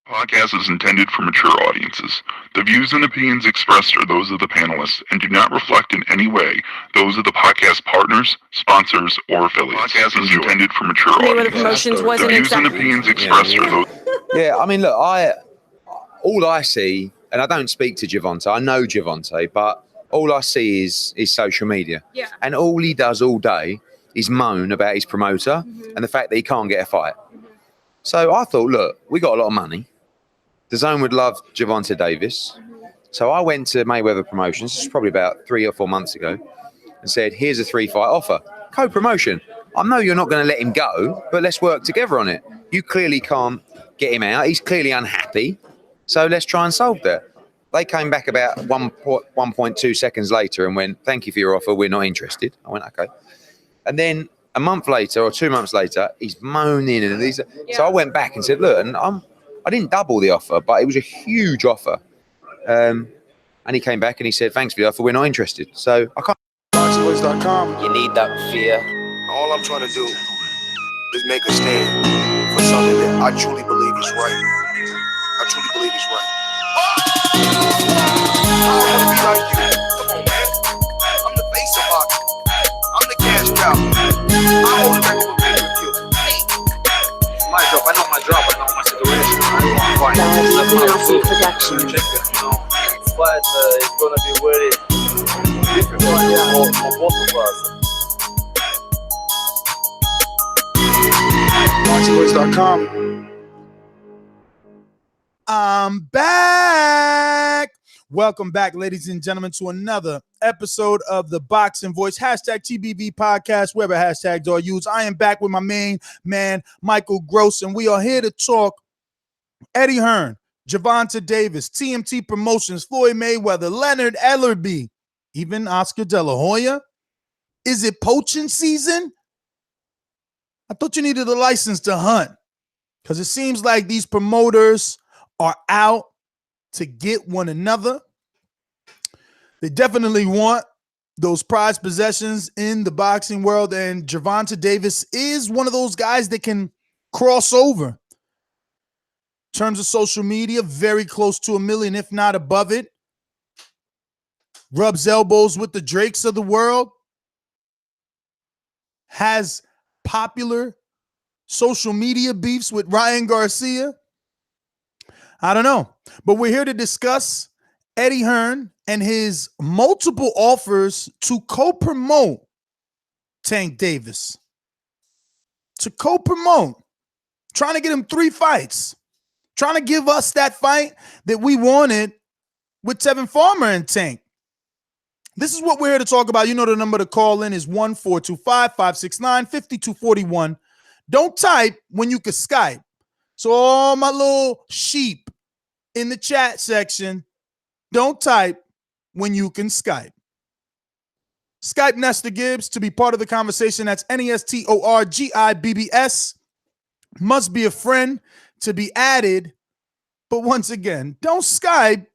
Podcast is intended for mature audiences. The views and opinions expressed are those of the panelists and do not reflect in any way those of the podcast partners, sponsors, or affiliates. Podcast is intended for mature Mayweather audiences. Promotions The wasn't views and exactly. opinions expressed are those. Yeah, I mean, look, all I see, and I don't speak to Gervonta. I know Gervonta, but all I see is social media. Yeah. And all he does all day is moan about his promoter and the fact that he can't get a fight. So I thought, look, we got a lot of money. Dazn would love Gervonta Davis. So I went to Mayweather Promotions, this was probably about 3 or 4 months ago, and said, here's a 3-fight offer. Co-promotion. I know you're not going to let him go, but let's work together on it. You clearly can't get him out. He's clearly unhappy. So let's try and solve that. They came back about 1.2 seconds later and went, thank you for your offer. We're not interested. I went, okay. And then a month later or 2 months later, he's moaning. So I went back and said, look, and I didn't double the offer, but it was a huge offer. And he came back and he said, thanks for the offer. We're not interested. So I can't. ThaBoxingvoice.com. You need that fear. All I'm trying to do is make a stand for something that I truly believe is right. I truly believe is right. I want to be like you. Come on, man. I'm the face of boxing. I'm the cash cow. I hold the record with you. My job, I know my job, I know my situation. I don't want to fight. Dazn Production. Check it, you know. But it's gonna be very difficult for both of us. ThaBoxingvoice.com. I'm back. Welcome back, ladies and gentlemen, to another episode of the Boxing Voice, hashtag TBV podcast, wherever hashtags are used. I am back with my main man, Michael Gross, and we are here to talk Eddie Hearn, Gervonta Davis, TMT Promotions, Floyd Mayweather, Leonard Ellerby, even Oscar De La Hoya. Is it poaching season? I thought you needed a license to hunt, because it seems like these promoters are out to get one another. They definitely want those prized possessions in the boxing world, and Gervonta Davis is one of those guys that can cross over. In terms of social media, very close to 1 million, if not above it. Rubs elbows with the Drakes of the world. Has popular social media beefs with Ryan Garcia. I don't know, but we're here to discuss Eddie Hearn and his multiple offers to co-promote Tank Davis. To co-promote, trying to get him 3 fights, trying to give us that fight that we wanted with Tevin Farmer and Tank. This is what we're here to talk about. You know the number to call in is 1-425-569-5241. Don't type when you can Skype. So all my little sheep in the chat section, don't type when you can Skype. Skype Nestor Gibbs to be part of the conversation. That's NESTORGIBBS. Must be a friend to be added. But once again, don't type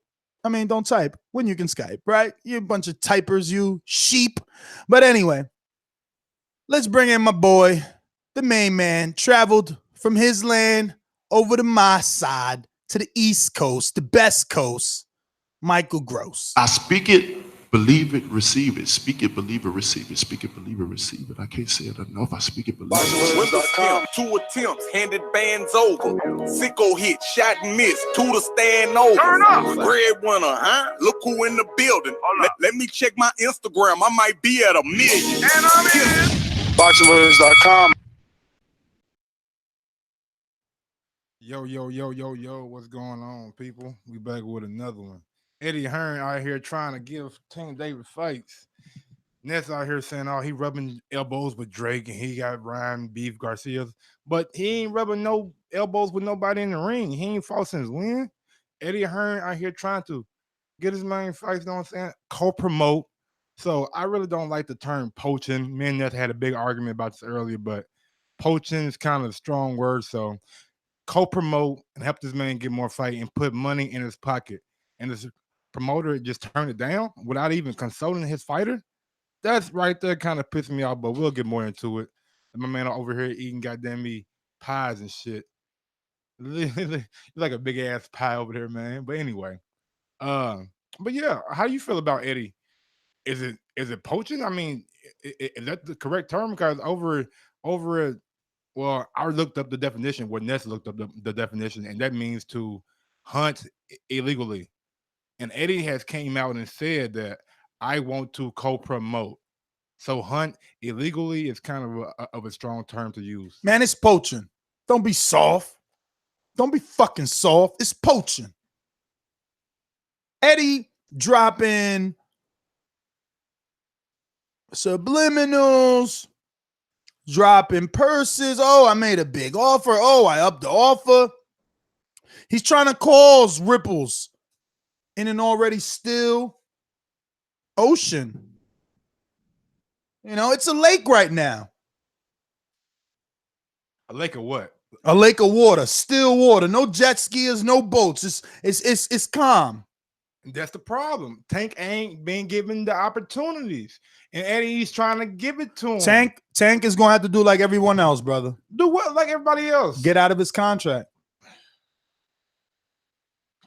when you can Skype, right? You a bunch of typers, you sheep. But anyway, let's bring in my boy, the main man, traveled from his land over to my side, to the East Coast, the best coast, Michael Gross. I speak it, believe it, receive it. Speak it, believe it, receive it. Speak it, believe it, receive it. I can't say it enough. I speak it, believe it. With the stamp, 2 attempts, handed bands over. Sicko hit, shot and miss, 2 to stand over. Turn up. Breadwinner, huh? Look who in the building. Let me check my Instagram. I might be at 1 million. And I'm in. ThaBoxingvoice.com. Yo, what's going on, people? We back with another one. Eddie Hearn out here trying to give Tank Davis fights. Ness out here saying, oh, he rubbing elbows with Drake and he got Ryan Beef Garcia's, but he ain't rubbing no elbows with nobody in the ring. He ain't fought since when? Eddie Hearn out here trying to get his main fights, you know what I'm saying? Co-promote. So I really don't like the term poaching. Me and Ness had a big argument about this earlier, but poaching is kind of a strong word. So co-promote and help this man get more fight and put money in his pocket. And this promoter just turned it down without even consulting his fighter. That's right there kind of pissed me off, but we'll get more into it. My man over here eating goddamn me pies and shit. like a big ass pie over there, man. But anyway, but yeah, how do you feel about Eddie? Is it poaching? I mean, is that the correct term? Because well, I looked up the definition. Well, Ness looked up the definition, and that means to hunt illegally. And Eddie has came out and said that I want to co-promote. So hunt illegally is kind of a strong term to use. Man, it's poaching. Don't be soft. Don't be fucking soft. It's poaching. Eddie dropping subliminals, dropping purses. Oh, I made a big offer. Oh, I upped the offer. He's trying to cause ripples in an already still ocean. You know, it's a lake right now. A lake of what? A lake of water, still water. No jet skiers, no boats. It's calm. That's the problem. Tank ain't been given the opportunities, and Eddie's trying to give it to him. Tank is gonna have to do like everyone else, brother. Do what? Like everybody else? Get out of his contract.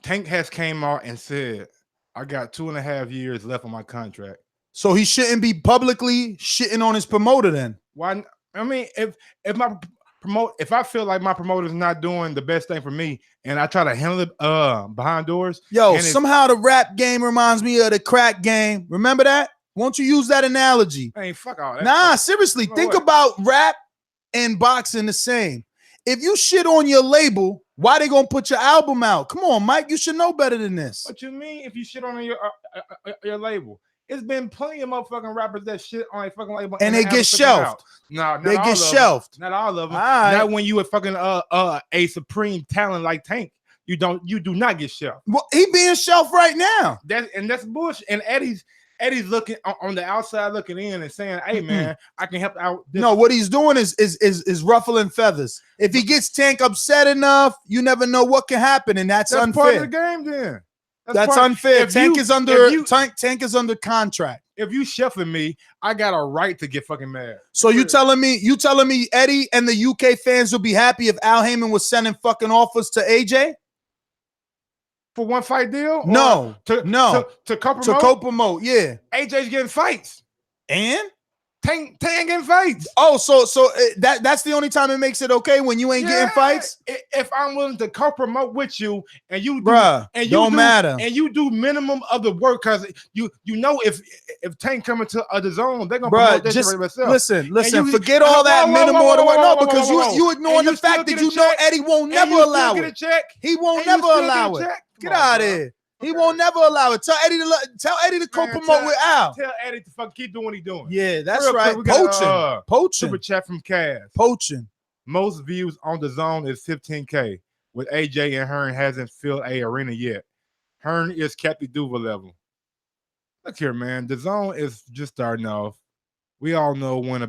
Tank has came out and said, "I got 2.5 years left on my contract." So he shouldn't be publicly shitting on his promoter then. Why? I mean, if I feel like my promoter is not doing the best thing for me, and I try to handle it behind doors. Yo, somehow the rap game reminds me of the crack game. Remember that? Won't you use that analogy? Hey, fuck all that. Nah, seriously, think about rap and boxing the same. If you shit on your label, why they gonna put your album out? Come on, Mike, you should know better than this. What you mean if you shit on your label? It's been plenty of motherfucking rappers that shit on a fucking label and they get shelved. No, they get shelved. Not all of them. Right. Not when you a fucking a supreme talent like Tank. You do not get shelved. Well, he being shelved right now. That's bullshit. And Eddie's looking on the outside looking in and saying, "Hey man, I can help out." No, what he's doing is ruffling feathers. If he gets Tank upset enough, you never know what can happen, and that's unfair. Part of the game then. That's unfair. Tank is under contract. If you shuffling me, I got a right to get fucking mad. So you telling me Eddie and the UK fans will be happy if Al Heyman was sending fucking offers to AJ for one fight deal? No, to co-promote? To co-promote, yeah. AJ's getting fights, and Tank getting fights. Oh, so that's the only time it makes it okay when you ain't getting fights. If I'm willing to co-promote with you and you do, bruh, and you don't matter, and you do minimum of the work, because you know if Tank coming to the zone, they're gonna promote this for themselves. Listen, forget all that minimum of the work. No, because you ignoring the fact that you know Eddie won't never allow it. He won't never allow it. Get out of here. He won't never allow it. Tell Eddie to co-promote with Al. Tell Eddie to fucking keep doing what he's doing. Yeah, that's right. Poaching. Super chat from Cass. Poaching. Most views on the zone is 15K. With AJ and Hearn hasn't filled a arena yet. Hearn is Cappy Duva level. Look here, man. The zone is just starting off. We all know when a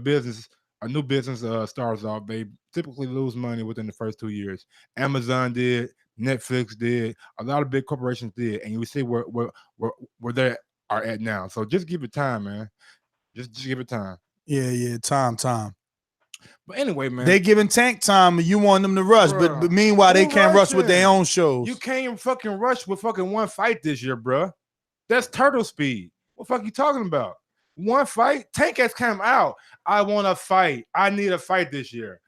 new business starts off, they typically lose money within the first 2 years. Amazon did. Netflix did, a lot of big corporations did, and you see where they are at now. So just give it time, man. Just give it time. Yeah, time. But anyway, man, they giving Tank time, and you want them to rush, but meanwhile they can't rush with their own shows. You can't fucking rush with fucking one fight this year, bro. That's turtle speed. What the fuck you talking about? One fight? Tank has come out. I want to fight. I need a fight this year.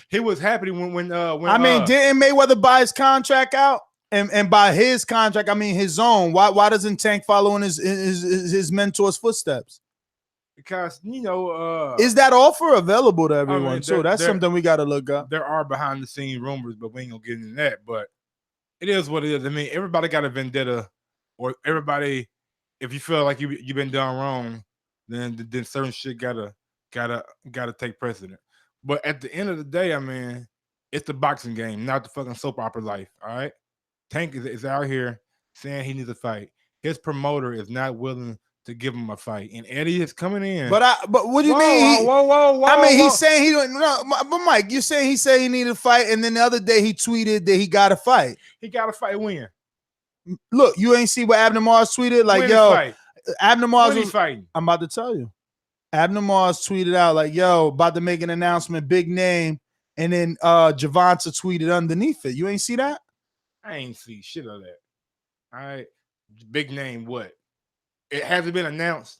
He was happy when I mean, didn't Mayweather buy his contract out? And by his contract, I mean his own. Why doesn't Tank follow in his mentor's footsteps? Because is that offer available to everyone? So that's something we got to look up. There are behind the scene rumors, but we ain't gonna get into that. But it is what it is. I mean, everybody got a vendetta, or everybody. If you feel like you've been done wrong, then certain shit gotta take precedent. But at the end of the day, I mean, it's the boxing game, not the fucking soap opera life. All right, Tank is out here saying he needs a fight. His promoter is not willing to give him a fight, and Eddie is coming in. But what do you mean? Whoa! I mean, he's saying he don't. No, but Mike, you're saying he said he needed a fight, and then the other day he tweeted that he got a fight. He got a fight when? Look, you ain't see what Abner Mars tweeted? Like, when yo, Abner Mars was fighting. I'm about to tell you. Abner Mars tweeted out like, yo, about to make an announcement, big name. And then Gervonta tweeted underneath it. You ain't see that? I ain't see shit of that. All right. Big name, what? It hasn't been announced.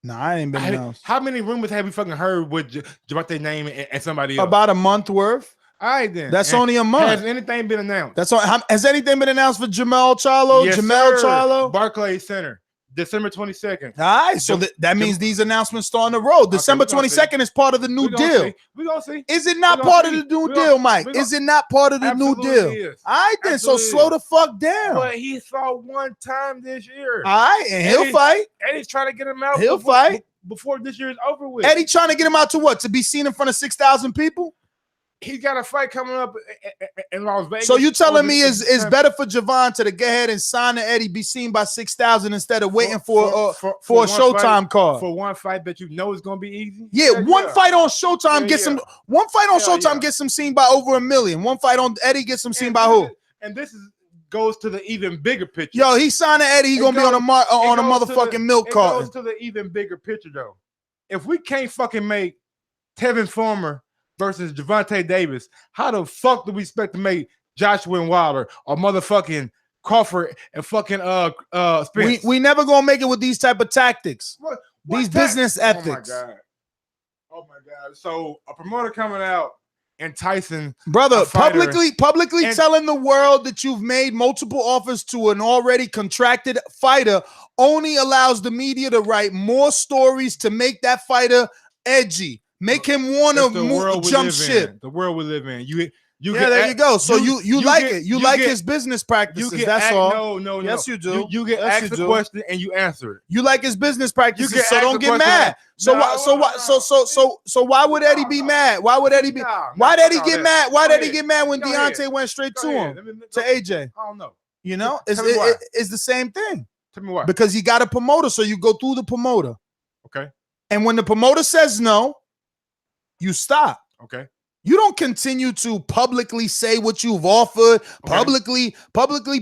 No, I ain't been announced. How many rumors have we fucking heard with Gervonta's name and somebody else? About a month worth. All right, then. That's And only a month. Has anything been announced? That's all. Has anything been announced for Jamel Charlo? Yes, Jamel sir. Charlo? Barclays Center, December 22nd. All right, so that means these announcements start on the road. December 22nd is part of the new deal. We're going to see. Is it not part of the new deal, Mike? Is it not part of the new deal? Is. All right, then. So slow the fuck down. But he fought one time this year. All right, and he'll fight. Eddie's trying to get him out. He'll fight. Before this year is over with. Eddie trying to get him out to what? To be seen in front of 6,000 people? He's got a fight coming up in Las Vegas. So you telling me it's better for Gervonta to go ahead and sign to Eddie, be seen by 6,000 instead of waiting for a Showtime card? For one fight that you know is going to be easy? Yeah, one fight on Showtime gets him. One fight on Showtime gets him seen by over 1 million. One fight on Eddie gets him seen by who? And this goes to the even bigger picture. Yo, he signed to Eddie. He gonna be on a motherfucking milk carton. It goes to the even bigger picture though. If we can't fucking make Tevin Farmer versus Gervonta Davis, how the fuck do we expect to make Joshua and Wilder or motherfucking Crawford and fucking Spence? We never gonna make it with these type of tactics. These business ethics. Oh my god. So a promoter coming out enticing brother publicly telling the world that you've made multiple offers to an already contracted fighter only allows the media to write more stories to make that fighter edgy, make him want to jump ship. The world we live in. You there you go. So you like it. You like his business practices. That's all. No. Yes, you do. You get asked a question and you answer it. You like his business practices, so don't get mad. So why would Eddie be mad? Why would Eddie be? Why'd Eddie get mad? Why'd Eddie get mad when Deontay went straight to him, to AJ? I don't know. You know, it's the same thing. Tell me why. Because you got a promoter, so you go through the promoter. Okay. And when the promoter says no, you stop. Okay. You don't continue to publicly say what you've offered, publicly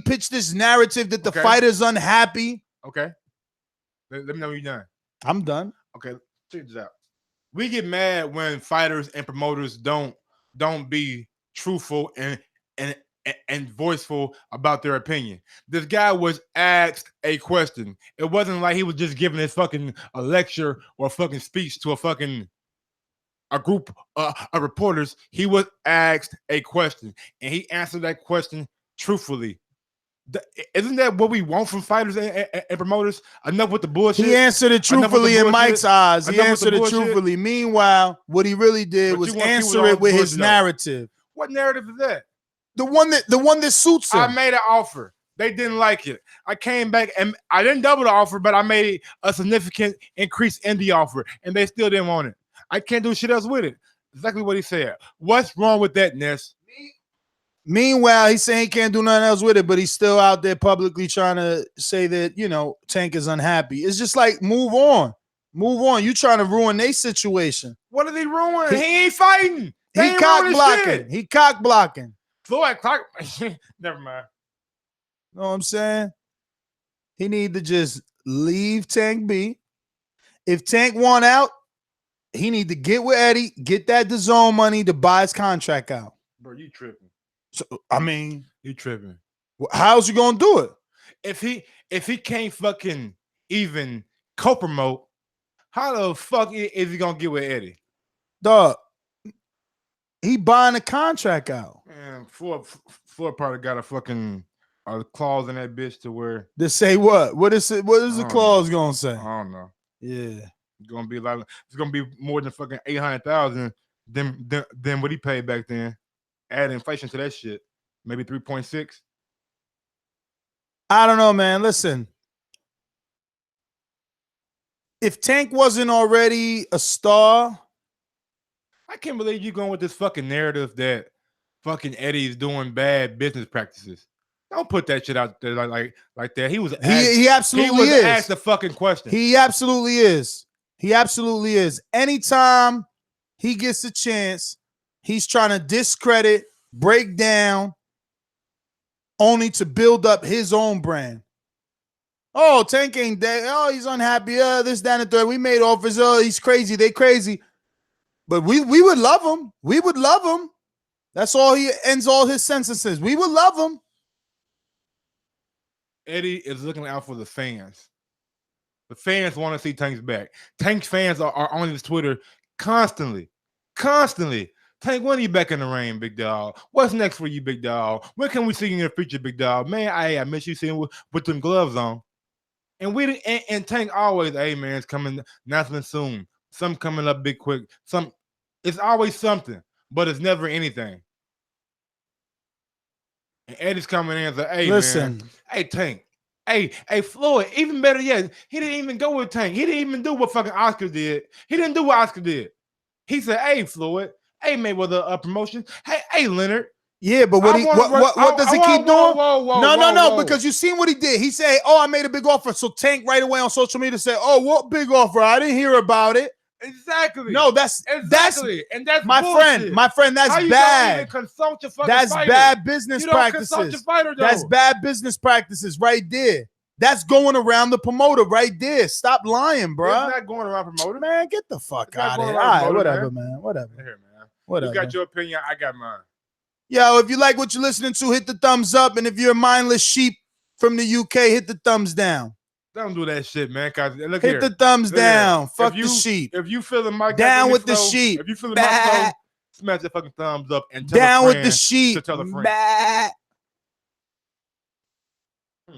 pitch this narrative that the fighter's unhappy. Okay. Let me know when you're done. I'm done. Okay, check this out. We get mad when fighters and promoters don't be truthful and voiceful about their opinion. This guy was asked a question. It wasn't like he was just giving his fucking a lecture or a fucking speech to a group of reporters. He was asked a question and he answered that question truthfully. Isn't that what we want from fighters and promoters? Enough with the bullshit. He answered it truthfully in Mike's eyes. He answered it truthfully. Meanwhile, what he really did was answer it with his narrative. What narrative is that? The one that suits him. I made an offer. They didn't like it. I came back and I didn't double the offer, but I made a significant increase in the offer, and they still didn't want it. I can't do shit else with it. Exactly what he said. What's wrong with that, Ness? Meanwhile, he's saying he can't do nothing else with it, but he's still out there publicly trying to say that, you know, Tank is unhappy. It's just like, move on. Move on. You trying to ruin their situation. What did he ruin? He ain't fighting. He cock blocking. He cock blocking. Floyd clock. Never mind. Know what I'm saying? He need to just leave Tank be. If Tank want out, he need to get with Eddie, get that Dazn money to buy his contract out. Bro, you tripping. So I mean, you tripping. How's he gonna do it? If he can't fucking even co-promote, how the fuck is he gonna get with Eddie? Dog, he buying the contract out. Man, Floyd probably got a fucking clause in that bitch to where they say what? What is it? What is the clause gonna say? I don't know. Yeah. It's gonna be like it's gonna be more than fucking 800,000 than what he paid back then. Add inflation to that shit, maybe 3.6. I don't know, man. Listen, if Tank wasn't already a star, I can't believe you going with this fucking narrative that fucking Eddie is doing bad business practices. Don't put that shit out there like that. He was he absolutely is. Asked the fucking question. He absolutely is. He absolutely is. Anytime he gets a chance, he's trying to discredit, break down, only to build up his own brand. Oh, Tank ain't dead. Oh, he's unhappy. This, that, and the third. We made offers. Oh, he's crazy. They crazy. But we would love him. We would love him. That's all he ends all his sentences. We would love him. Eddie is looking out for the fans. The fans want to see Tank's back. Tank's fans are on his Twitter constantly. Tank, when are you back in the ring, big dog? What's next for you, big dog? When can we see you in the future, big dog? Man, I miss you seeing with them gloves on. And Tank always, hey man, it's coming, announcement soon. Something coming up big quick. It's always something, but it's never anything. And Eddie's coming in and say, hey, Listen. man, hey, Tank. Hey, Floyd, even better yet, he didn't even go with Tank. He didn't even do what fucking Oscar did. He didn't do what Oscar did. He said, hey, Floyd, hey, Mayweather Promotions, hey, Leonard. Yeah, but what does he keep doing? No, because you seen what he did. He said, oh, I made a big offer. So Tank right away on social media said, oh, what big offer? I didn't hear about it. Exactly. No, that's and that's my bullshit. friend. That's How you bad. Don't even consult your fucking That's fighter? bad business You don't consult practices. your fighter, though. That's bad business practices right there. That's going around the promoter right there. Stop lying, bro. It's not going around promoter. Man, get the fuck It's not out of going here. around All right, promoter, whatever, man. man. Whatever. Here, man. Whatever. You got your opinion. I got mine. Yo, if you like what you're listening to, hit the thumbs up. And if you're a mindless sheep from the UK, hit the thumbs down. Don't do that shit, man. Cause look Hit here. the thumbs Look here. down. Fuck If you- the sheep. If you feeling my Down goddamn with the flow, sheep. If you feeling Bah. my flow, smash that fucking thumbs up and tell Down a with friend the sheep. to tell a friend. Bah.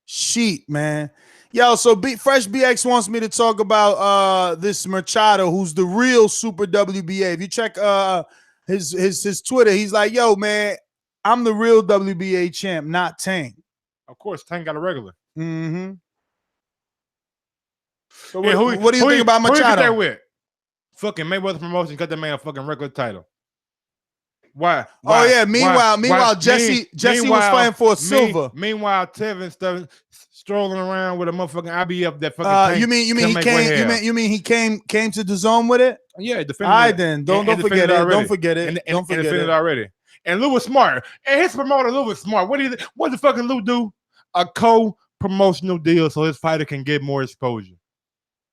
Sheep, man. Yo, so Fresh BX wants me to talk about this Machado, who's the real Super WBA. If you check his Twitter, he's like, yo, man, I'm the real WBA champ, not Tank. Of course, Tank got a regular. Mm-hmm. So And what do you think about Who you get Machado? that with? Fucking Mayweather Promotions got that man a fucking regular title. Why? Oh yeah. Meanwhile, Jesse was fighting for a silver. Meanwhile, Tevin strolling around with a motherfucking IBF that fucking. Tank You mean can he make came? one hair. You mean he came to the zone with it? Yeah, defended. All right, it. then don't And forget defended it. already. Don't forget it. And Don't forget defended it. already. And Lou was smart. And his promoter Lou was smart. What the fucking Lou do? A co-promotional deal so his fighter can get more exposure.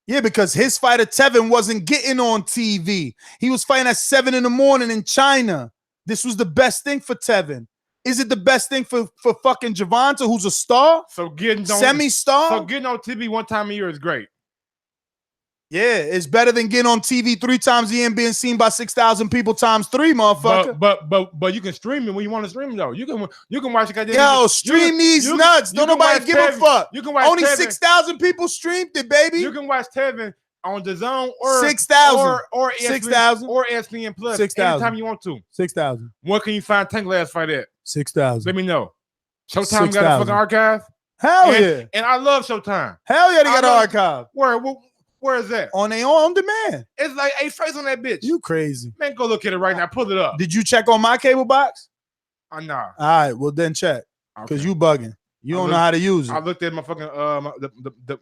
Yeah, because his fighter Tevin wasn't getting on TV. He was fighting at 7 a.m. in China. This was the best thing for Tevin. Is it the best thing for fucking Gervonta, who's a star? So getting on semi-star? So getting on TV one time a year is great. Yeah, it's better than getting on TV 3 times a year and being seen by 6,000 people times 3, motherfucker. But you can stream it when you want to stream it though. You can watch it. Yo, stream these nuts. Don't nobody give a fuck. You can watch only Tevin. 6,000 people streamed it, baby. You can watch Tevin on Dazn or 6,000 or 6,000 or ESPN Plus 6,000 anytime you want to. 6,000 Where can you find Tank last fight at? 6,000. Let me know. Showtime 6,000. got a fucking archive. Hell and, yeah. And I love Showtime. Hell yeah, they got an archive. Where is that? On their on demand. It's like 8 face on that bitch. You crazy. Man, go look at it right now. Pull it up. Did you check on my cable box? Nah. All right, well then check. Because you bugging. You don't know how to use it. I looked at my fucking the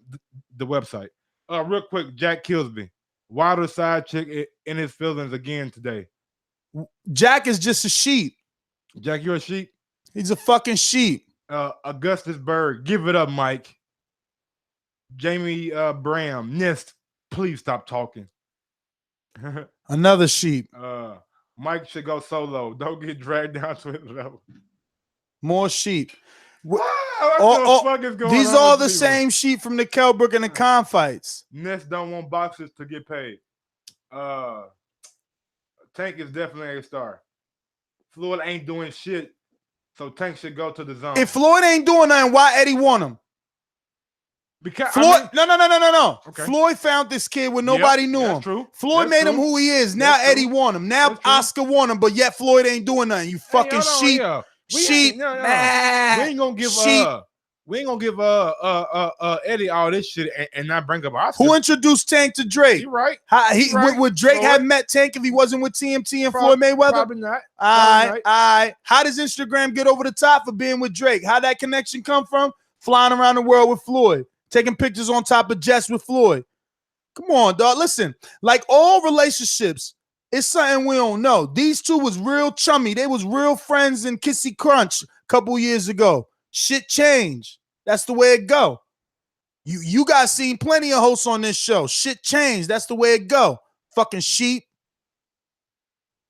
website. Real quick, Jack Kilsby. Wilder side chick in his feelings again today. Jack is just a sheep. Jack, you're a sheep? He's a fucking sheep. Augustus Berg, give it up, Mike. Jamie Bram, Nist, please stop talking. Another sheep. Mike should go solo. Don't get dragged down to his level. More sheep. What the fuck is going on? These are the people? same sheep from the Kelbrook and the Khan fights. Nest don't want boxers to get paid. Tank is definitely a star. Floyd ain't doing shit, so Tank should go to the zone. If Floyd ain't doing nothing, why Eddie want him? Because Floyd, no. Okay. Floyd found this kid when nobody knew him. True. Floyd made him who he is. Now Eddie want him. Now Oscar want him, but yet Floyd ain't doing nothing. You fucking sheep. Sheep. We ain't gonna give Eddie all this shit and not bring up Oscar. Who introduced Tank to Drake? You right. Would Drake have met Tank if he wasn't with TMT and Floyd Mayweather? Probably not. All right. How does Instagram get over the top for being with Drake? How that connection come from? Flying around the world with Floyd, taking pictures on top of jets with Floyd. Come on, dog. Listen, like all relationships, it's something we don't know. These two was real chummy. They was real friends in Kissy Crunch a couple years ago. Shit changed. That's the way it go. You guys seen plenty of hosts on this show. Shit changed. That's the way it go. Fucking sheep.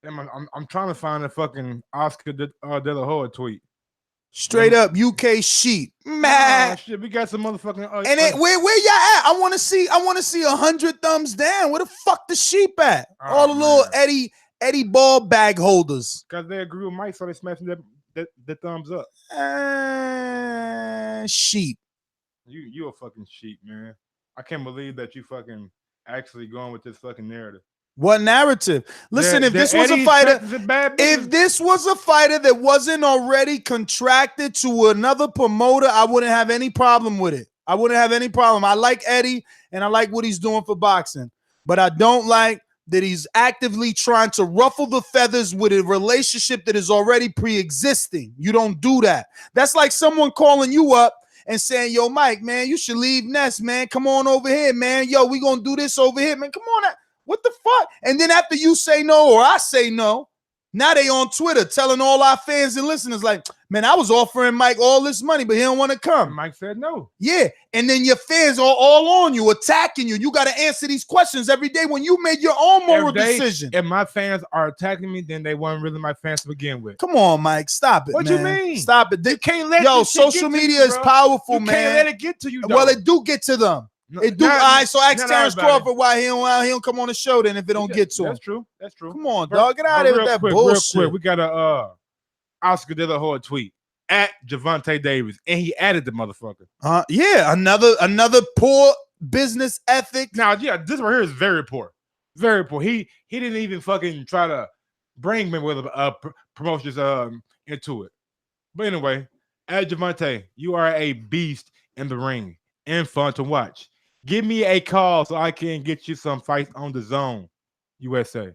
I'm trying to find a fucking Oscar De La Hoya tweet. Straight up UK sheep, man. Oh, shit, we got some motherfucking. And it, where y'all at? I want to see 100 thumbs down. Where the fuck the sheep at? All the little Eddie ball bag holders. Because they agree with Mike, so they smashing the thumbs up. Sheep. You a fucking sheep, man. I can't believe that you fucking actually going with this fucking narrative. What narrative? Listen, if this was a fighter, if this was a fighter that wasn't already contracted to another promoter, I wouldn't have any problem with it. I wouldn't have any problem. I like Eddie and I like what he's doing for boxing, but I don't like that he's actively trying to ruffle the feathers with a relationship that is already pre-existing. You don't do that. That's like someone calling you up and saying, yo, Mike, man, you should leave Nest, man. Come on over here, man. Yo, we gonna do this over here, man. Come on. What the fuck? And then after you say no or I say no, now they on Twitter telling all our fans and listeners like, man, I was offering Mike all this money, but he don't want to come. Mike said no. Yeah. And then your fans are all on you, attacking you. You got to answer these questions every day when you made your own moral decision. If my fans are attacking me, then they weren't really my fans to begin with. Come on, Mike. Stop it, what man. You mean? Stop it. You can't let social media is powerful, you man. Can't let it get to you, though. Well, it do get to them. No, it do. All right, so ask Terrence Crawford why he don't come on the show then if it don't get to him. That's true. That's true. Come on, dog. Get out of here with that bullshit. Real quick, we got a Oscar De La Hoya tweet at Gervonta Davis, and he added the motherfucker. Yeah, another poor business ethic. Now, yeah, this right here is very poor. Very poor. He didn't even fucking try to bring Mayweather Promotions into it. But anyway, at Gervonta, you are a beast in the ring and fun to watch. Give me a call so I can get you some fights on Dazn, USA.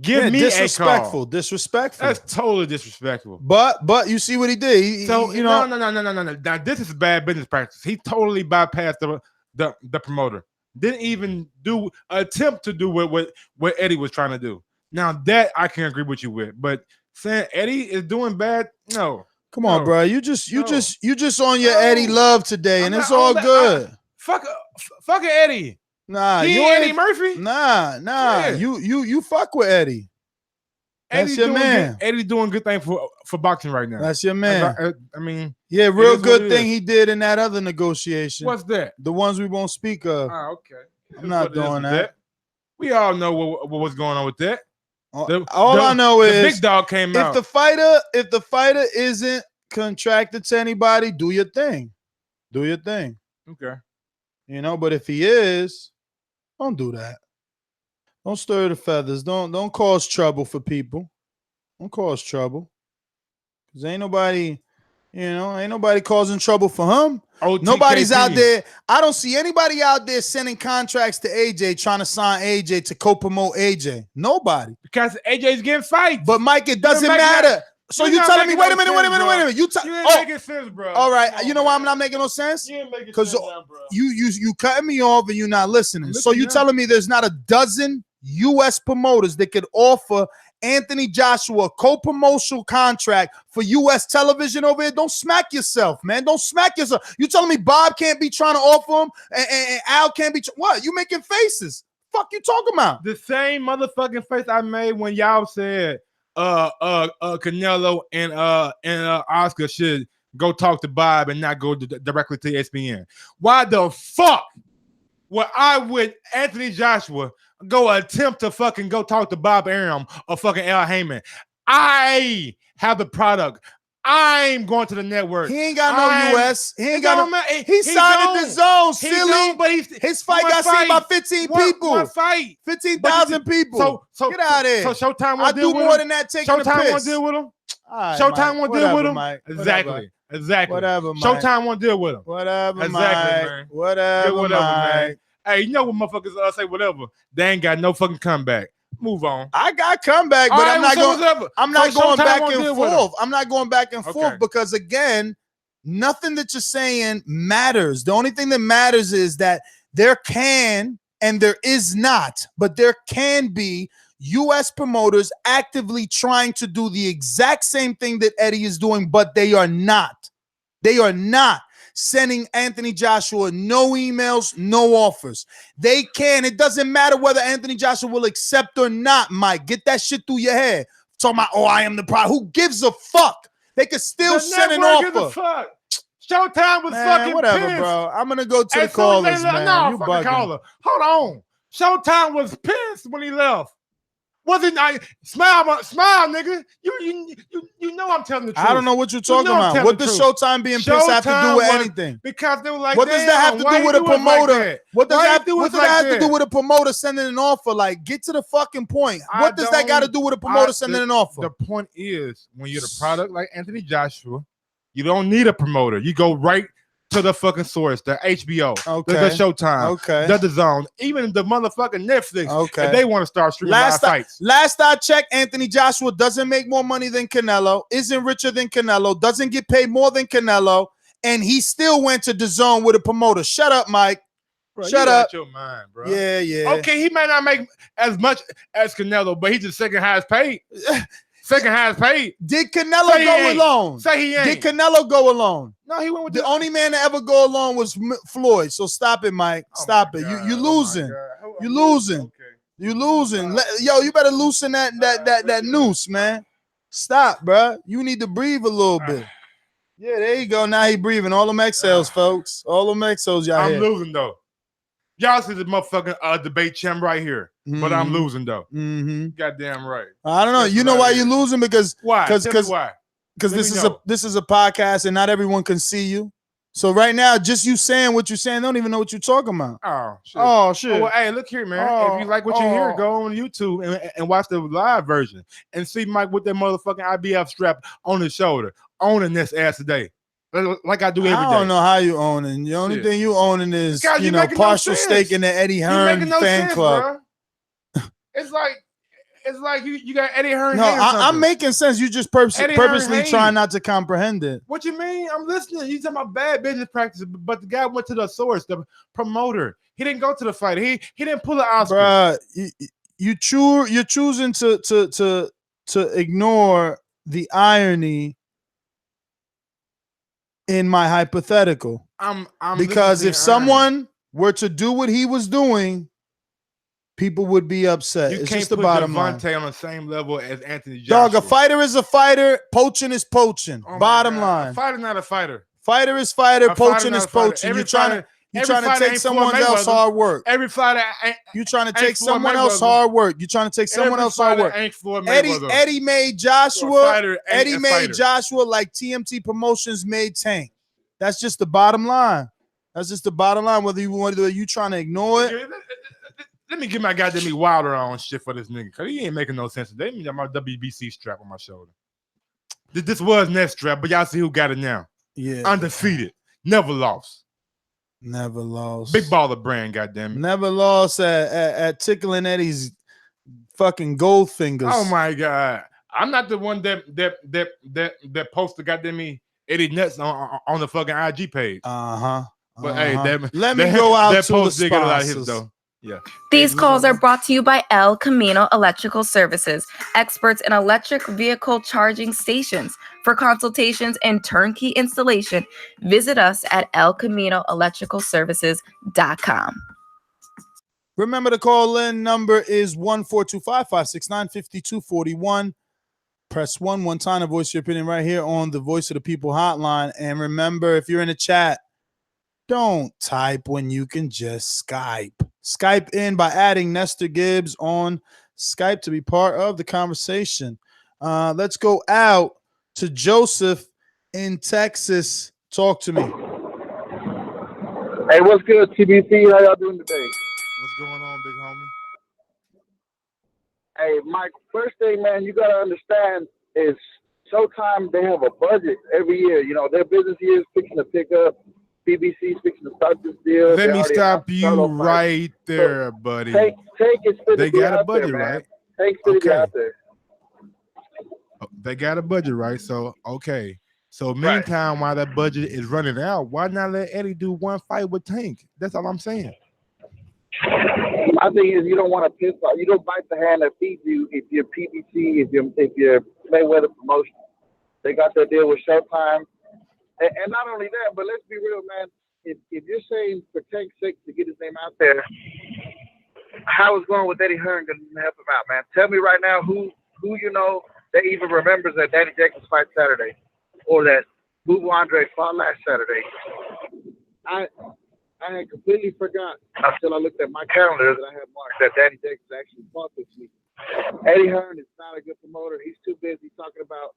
Give me a call. Disrespectful. That's totally disrespectful. But you see what he did. No. Now this is bad business practice. He totally bypassed the promoter. Didn't even attempt to do what Eddie was trying to do. Now that I can agree with you with, but saying Eddie is doing bad, no. Come on, bro. You just on your Eddie love today, and it's all good. Fuck Eddie. Nah, you ain't Eddie Murphy. Nah. Yeah. You fuck with Eddie. That's your man. Eddie's doing good thing for boxing right now. That's your man. I mean, yeah, real good thing he did in that other negotiation. What's that? The ones we won't speak of. Oh, okay. I'm not doing that. We all know what was going on with that. All I know is the big dog came out. If the fighter isn't contracted to anybody, do your thing. Do your thing. Okay. But if he is, don't do that. Don't stir the feathers. Don't cause trouble for people. Don't cause trouble. Cause ain't nobody causing trouble for him. Nobody's out there. I don't see anybody out there sending contracts to AJ trying to sign AJ to co-promote AJ. Nobody. Because AJ's getting fights. But Mike, it doesn't matter. So you telling me, wait a minute. You ain't making sense, bro. All right. You know why I'm not making no sense? Because you cutting me off and you're not listening. So you telling me there's not a dozen U.S. promoters that could offer Anthony Joshua a co-promotional contract for U.S. television over here? Don't smack yourself, man. Don't smack yourself. You telling me Bob can't be trying to offer him and Al can't be? What? You making faces? Fuck you talking about? The same motherfucking face I made when y'all said Canelo and Oscar should go talk to Bob and not go directly to ESPN. Why the fuck would I with Anthony Joshua go attempt to fucking go talk to Bob Arum or fucking Al Heyman? I have the product. I'm going to the network. He ain't got no US. He ain't got no. He signed at Dazn, silly. But his fight got seen by 15 people. One fight. 15,000 people. So get out of here. So Showtime won't deal deal with him. I do more than that. Taking the piss. Showtime won't deal with him. Showtime won't deal with him. Exactly. Whatever, Mike. Showtime won't deal with him. Whatever, exactly, Mike. man. Whatever, man. Hey, you know what motherfuckers say whatever. They ain't got no fucking comeback. Move on. I got comeback, but I'm not going back and forth. I'm not going back and forth because again, nothing that you're saying matters. The only thing that matters is that there can and there is not, but there can be U.S. promoters actively trying to do the exact same thing that Eddie is doing, but they are not. They are not. sending Anthony Joshua no emails, no offers. They can. It doesn't matter whether Anthony Joshua will accept or not, Mike. Get that shit through your head. Talking about, oh, I am the product. Who gives a fuck? They could still send an offer. Fuck. Showtime was fucking whatever, pissed. bro. I'm gonna go to the As soon as callers, they man. No, You fucking bugging. caller. Hold on. Showtime was pissed when he left. Wasn't I? Smile, nigga. You know I'm telling the truth. I don't know what you're talking about. What does Showtime being pissed have to do with anything? Because they were like, what does that have to do with a promoter? What does that have to do with a promoter sending an offer? Like, get to the fucking point. What does that got to do with a promoter sending an offer? The point is, when you're the product like Anthony Joshua, you don't need a promoter. You go right to the fucking source, the HBO, the Showtime, the Dazn, even the motherfucking Netflix. If they want to start streaming live fights. Last I checked, Anthony Joshua doesn't make more money than Canelo, isn't richer than Canelo, doesn't get paid more than Canelo, and he still went to Dazn with a promoter. Shut up, Mike. Bro, Shut up. Your mind, bro. Yeah. Okay, he might not make as much as Canelo, but he's the second highest paid. Second highest paid. Did Canelo go alone? Say he ain't. Did Canelo go alone? No, he went with the only man to ever go alone was Floyd. So stop it, Mike. Stop it. You losing. You losing. Okay. You losing. Yo, you better loosen that noose, man. Stop, bro. You need to breathe a little bit. Yeah, there you go. Now he breathing. All them exhales, folks. All them exhales, y'all. I'm losing though. Y'all see the motherfucking debate champ right here, but I'm losing though. Goddamn right. I don't know. You know why you're losing? Because why? Because this is a podcast and not everyone can see you. So right now, just you saying what you're saying, they don't even know what you're talking about. Oh shit. Oh, well, hey, look here, man. If you like what you hear, go on YouTube and watch the live version and see Mike with that motherfucking IBF strap on his shoulder, owning this ass today. Like I do every day. I don't know how you owning. The only thing you owning is partial stake in the Eddie Hearn fan club. It's like you got Eddie Hearn. No, I'm making sense. You just purposely trying not to comprehend it. What you mean? I'm listening. You talking about bad business practices, but the guy went to the source, the promoter. He didn't go to the fight. He didn't pull an Oscar. Bruh, you're choosing to ignore the irony in my hypothetical. I'm because if someone were to do what he was doing, people would be upset. You it's can't just the put bottom line. Gervonta on the same level as Anthony Joshua. Dog, a fighter is a fighter. Poaching is poaching. Bottom line. A fighter not a fighter. Fighter is fighter. Poaching is poaching. You're trying to take someone else's hard work. Every fighter. You're trying to take someone else's hard work. You're trying to take someone else's hard work. Eddie made Joshua. Eddie made Joshua like TMT Promotions made Tank. That's just the bottom line. That's just the bottom line. Whether you trying to ignore it. Let me get my goddamn Wilder on shit for this nigga, because he ain't making no sense. They got my WBC strap on my shoulder. This was Ness strap, but y'all see who got it now. Yeah. Undefeated. Never lost. Never lost. Big baller brand, goddamn it. Never lost at tickling Eddie's fucking gold fingers. Oh my God. I'm not the one that posted goddamn me Eddie Nuts on the fucking IG page. But hey, let me go out that to post the did get a lot of sponsors. hits though. Yeah. These calls are brought to you by El Camino Electrical Services, experts in electric vehicle charging stations. For consultations and turnkey installation, visit us at elcaminoelectricalservices.com. Remember, the call-in number is 1-425-569-5241. Press 1 one time to voice your opinion right here on the Voice of the People hotline. And remember, if you're in a chat, don't type when you can just Skype. Skype in by adding Nestor Gibbs on Skype to be part of the conversation. Let's go out to Joseph in Texas. Talk to me. Hey, what's good, TBC? How y'all doing today? What's going on, big homie? Hey, Mike, first thing, man, you got to understand is Showtime, they have a budget every year. You know, their business year is fixing to pick up. BBC's fixing to start this deal. Let me stop you right there, buddy. Tank is they got a budget, right? Tank's going to get out there. They got a budget, right? So, okay. So, meantime, while that budget is running out, why not let Eddie do one fight with Tank? That's all I'm saying. My thing is, you don't want to piss off. You don't bite the hand that feeds you. If you're PBC, if you're Mayweather Promotions, they got their deal with Showtime. And not only that, but let's be real, man. If you're saying for Tank's sake to get his name out there, how is going with Eddie Hearn going to help him out, man? Tell me right now who you know that even remembers that Danny Jacobs fight Saturday, or that Boo Andre fought last Saturday. I had completely forgot until I looked at my calendar that I had marked that Danny Jacobs actually fought this week. Eddie Hearn is not a good promoter. He's too busy talking about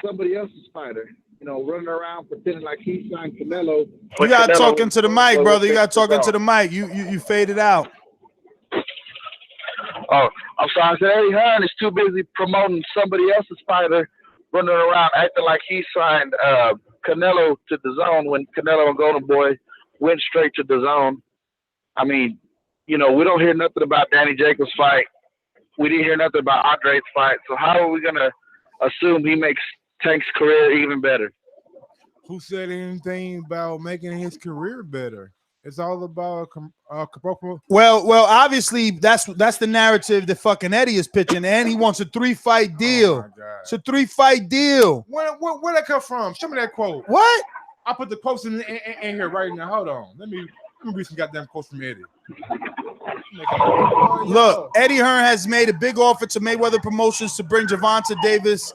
somebody else's fighter, you know, running around pretending like he signed Canelo. You got talking to the mic, brother. You got talking to the mic. You faded out. Oh, I'm sorry. I said Eddie Hearn is too busy promoting somebody else's fighter, running around acting like he signed Canelo to Dazn when Canelo and Golden Boy went straight to Dazn. I mean, you know, we don't hear nothing about Danny Jacobs' fight. We didn't hear nothing about Andre's fight. So how are we gonna assume he makes Tank's career even better? Who said anything about making his career better? It's all about well, obviously that's the narrative that fucking Eddie is pitching, and he wants a 3-fight deal. Oh my God. It's a 3-fight deal. Where that come from? Show me that quote. What? I put the quotes in here right now. Hold on. Let me read some goddamn quotes from Eddie. Look, Eddie Hearn has made a big offer to Mayweather Promotions to bring Gervonta Davis,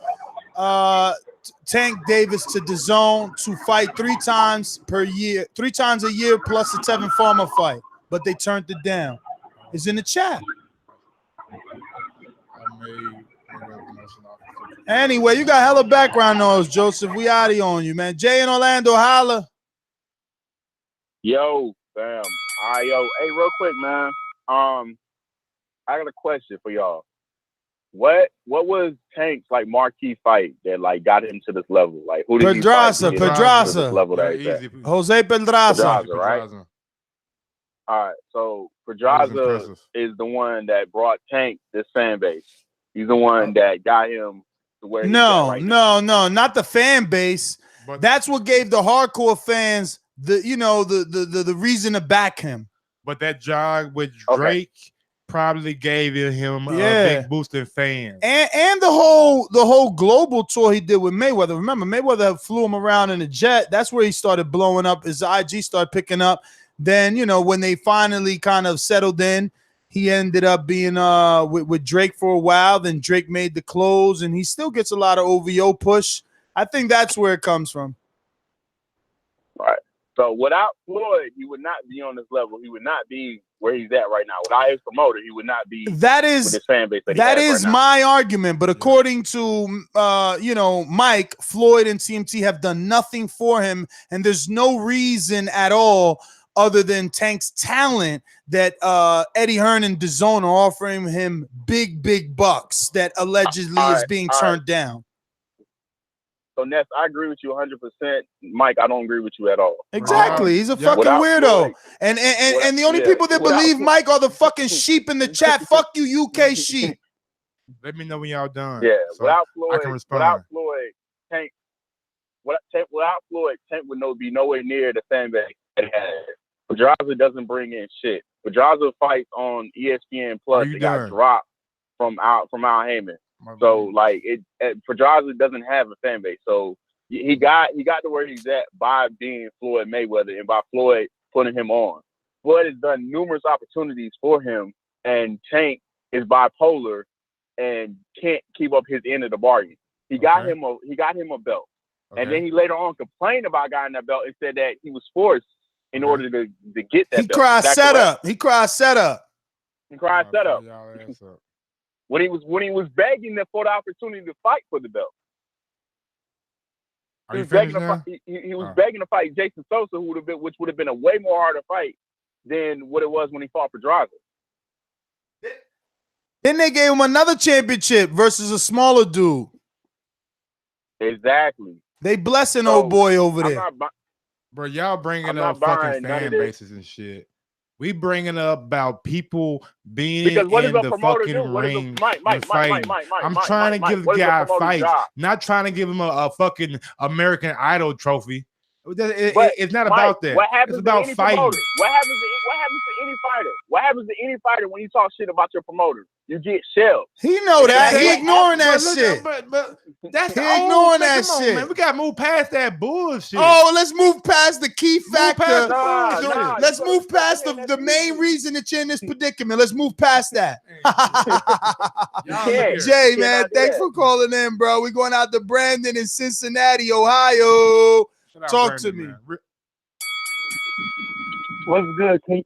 Tank Davis to Dazn to fight 3 times a year plus the Tevin Farmer fight, but they turned it down. It's in the chat. Anyway, you got hella background noise, Joseph. We out on you, man. Jay in Orlando, holla. Yo, fam. All right, yo. Hey, real quick, man. I got a question for y'all. What was Tank's like marquee fight that like got him to this level? Like who did Pedraza, he fight to this level that he's at? Jose Pedraza. Pedraza, right? All right. So Pedraza is the one that brought Tank this fan base. He's the one that got him to where he's at right now. No, not the fan base. But that's what gave the hardcore fans the reason to back him. But that jog with Drake probably gave him a big boost in fans. And the whole global tour he did with Mayweather. Remember, Mayweather flew him around in a jet. That's where he started blowing up. His IG started picking up. Then, when they finally kind of settled in, he ended up being with Drake for a while. Then Drake made the close, and he still gets a lot of OVO push. I think that's where it comes from. All right. So without Floyd, he would not be on this level. He would not be where he's at right now. Without his promoter, he would not be with his fan base. That is my argument. But according to Mike, Floyd and TMT have done nothing for him, and there's no reason at all other than Tank's talent that Eddie Hearn and Dazn are offering him big bucks that allegedly is being turned down. So, Ness, I agree with you 100%. Mike, I don't agree with you at all. Exactly. He's a fucking weirdo. And the only people that believe Mike are the fucking sheep in the chat. Fuck you, UK sheep. Let me know when y'all done. Yeah, so without Floyd, I can respond. Tank would be nowhere near the fan base that he had. Pedraza doesn't bring in shit. Pedraza fights on ESPN Plus. It got dropped from Al Heyman. So like Pedraza doesn't have a fan base. So he got to where he's at by being Floyd Mayweather and by Floyd putting him on. Floyd has done numerous opportunities for him, and Tank is bipolar and can't keep up his end of the bargain. He got him a belt. Okay. And then he later on complained about getting that belt and said that he was forced in order to get that belt. He cried setup. When he was begging them for the opportunity to fight for the belt. He was begging to fight Jason Sosa, which would have been a way more harder fight than what it was when he fought Pedraza. Then they gave him another championship versus a smaller dude. Exactly. They blessing old boy over there. Bro, y'all bringing up fucking fan bases and shit. We bringing up about people being in the fucking ring and fighting. I'm trying to give the guy a fight, not trying to give him a fucking American Idol trophy. It's not about that. What happens It's about to any fighting. promoter? What happens to any fighter? What happens to any fighter when you talk shit about your promoter? You get shelved. He know that. He ignoring that look, shit. But that's He the old ignoring thing. that Come on, shit. man. We gotta move past that bullshit. Oh, let's move past the key factor. Let's you move past the main reason that you're in this predicament. Let's move past that. Jay, man, thanks for calling in, bro. We're going out to Brandon in Cincinnati, Ohio. Talk to me. What's good? Can